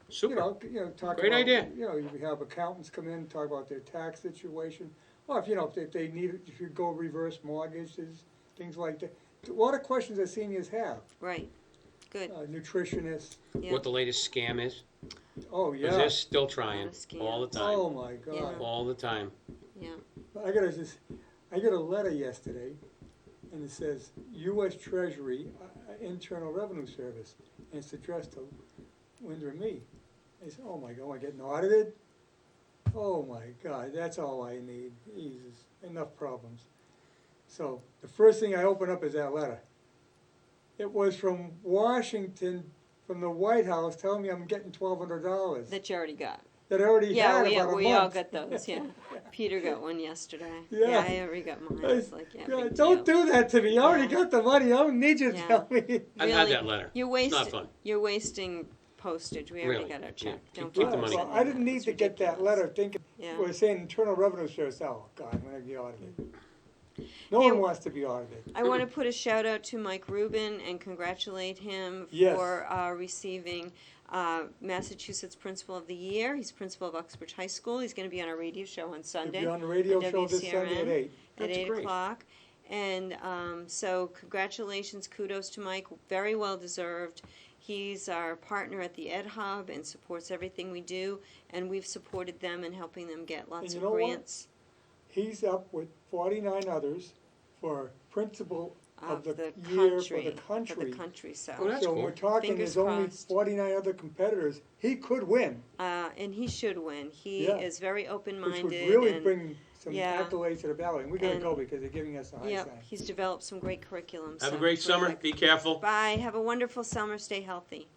S1: Super.
S2: you know, talk
S1: Great
S2: about,
S1: idea.
S2: you know, you have accountants come in, talk about their tax situation. Or if they need, if you go reverse mortgages, things like that. A lot of questions that seniors have,
S3: Right, good,
S2: nutritionists,
S3: yeah.
S1: What the latest scam is.
S2: oh,
S1: Because
S2: yeah.
S1: they're still trying,
S3: Lot of scams.
S1: all the time.
S2: Oh, my God.
S1: All the time.
S3: Yeah,
S2: I got a letter yesterday, and it says, U.S. Treasury, Internal Revenue Service, and it's addressed to Linda and me. I said, oh my God, am I getting audited? Oh my God, that's all I need. Jesus, enough problems. So, the first thing I open up is that letter. It was from Washington, from the White House, telling me I'm getting $1,200
S3: that you already got.
S2: that I already
S3: Yeah,
S2: had
S3: we
S2: about a
S3: we all
S2: month.
S3: got those, yeah. Peter got one yesterday.
S2: Yeah.
S3: I already got mine,
S2: I-
S3: it's like, yeah,
S2: God,
S3: big
S2: don't
S3: deal.
S2: do that to me. I already
S3: Yeah.
S2: got the money. I don't need you to
S3: Yeah.
S2: tell me.
S1: I've had
S3: Really,
S1: that letter.
S3: You're
S1: It's not
S3: wasting,
S1: fun.
S3: you're wasting postage, we already
S1: Really,
S3: got our
S1: yeah.
S3: check. Don't
S1: Keep
S3: keep
S1: the money.
S2: Well,
S3: sending
S2: I didn't
S3: that.
S2: need
S3: It's
S2: to get that
S3: ridiculous.
S2: letter thinking,
S3: Yeah.
S2: we're saying Internal Revenue Service, oh God, I'm gonna be audited. No
S3: Hey,
S2: one wants to be audited.
S3: I want to put a shout out to Mike Rubin and congratulate him
S2: Yes.
S3: for receiving Massachusetts Principal of the Year. He's principal of Uxbridge High School. He's going to be on a radio show on
S2: You'll
S3: Sunday
S2: be on the radio
S3: on
S2: show this Sunday at
S3: WCRN.
S2: 8.
S3: at
S1: That's
S3: 8
S1: great.
S3: o'clock. And so congratulations, kudos to Mike, very well deserved. He's our partner at the Ed Hub and supports everything we do, and we've supported them in helping them get lots
S2: And you
S3: of
S2: know what?
S3: grants
S2: He's up with 49 others for principal of the
S3: the
S2: year
S3: country.
S2: for the country.
S3: So.
S1: Oh, that's
S2: So
S1: cool.
S2: we're talking,
S3: Fingers
S2: there's only
S3: crossed.
S2: 49 other competitors. He could win,
S3: And he should win. He
S2: Yeah.
S3: is very
S2: which
S3: open-minded.
S2: would really
S3: and,
S2: bring some
S3: yeah.
S2: accolades to the ballot. And we gotta
S3: And-
S2: go because they're giving us a high
S3: Yep,
S2: sign.
S3: he's developed some great curriculum.
S1: Have
S3: so
S1: a great summer.
S3: terrific.
S1: Be careful.
S3: Bye. Have a wonderful summer. Stay healthy.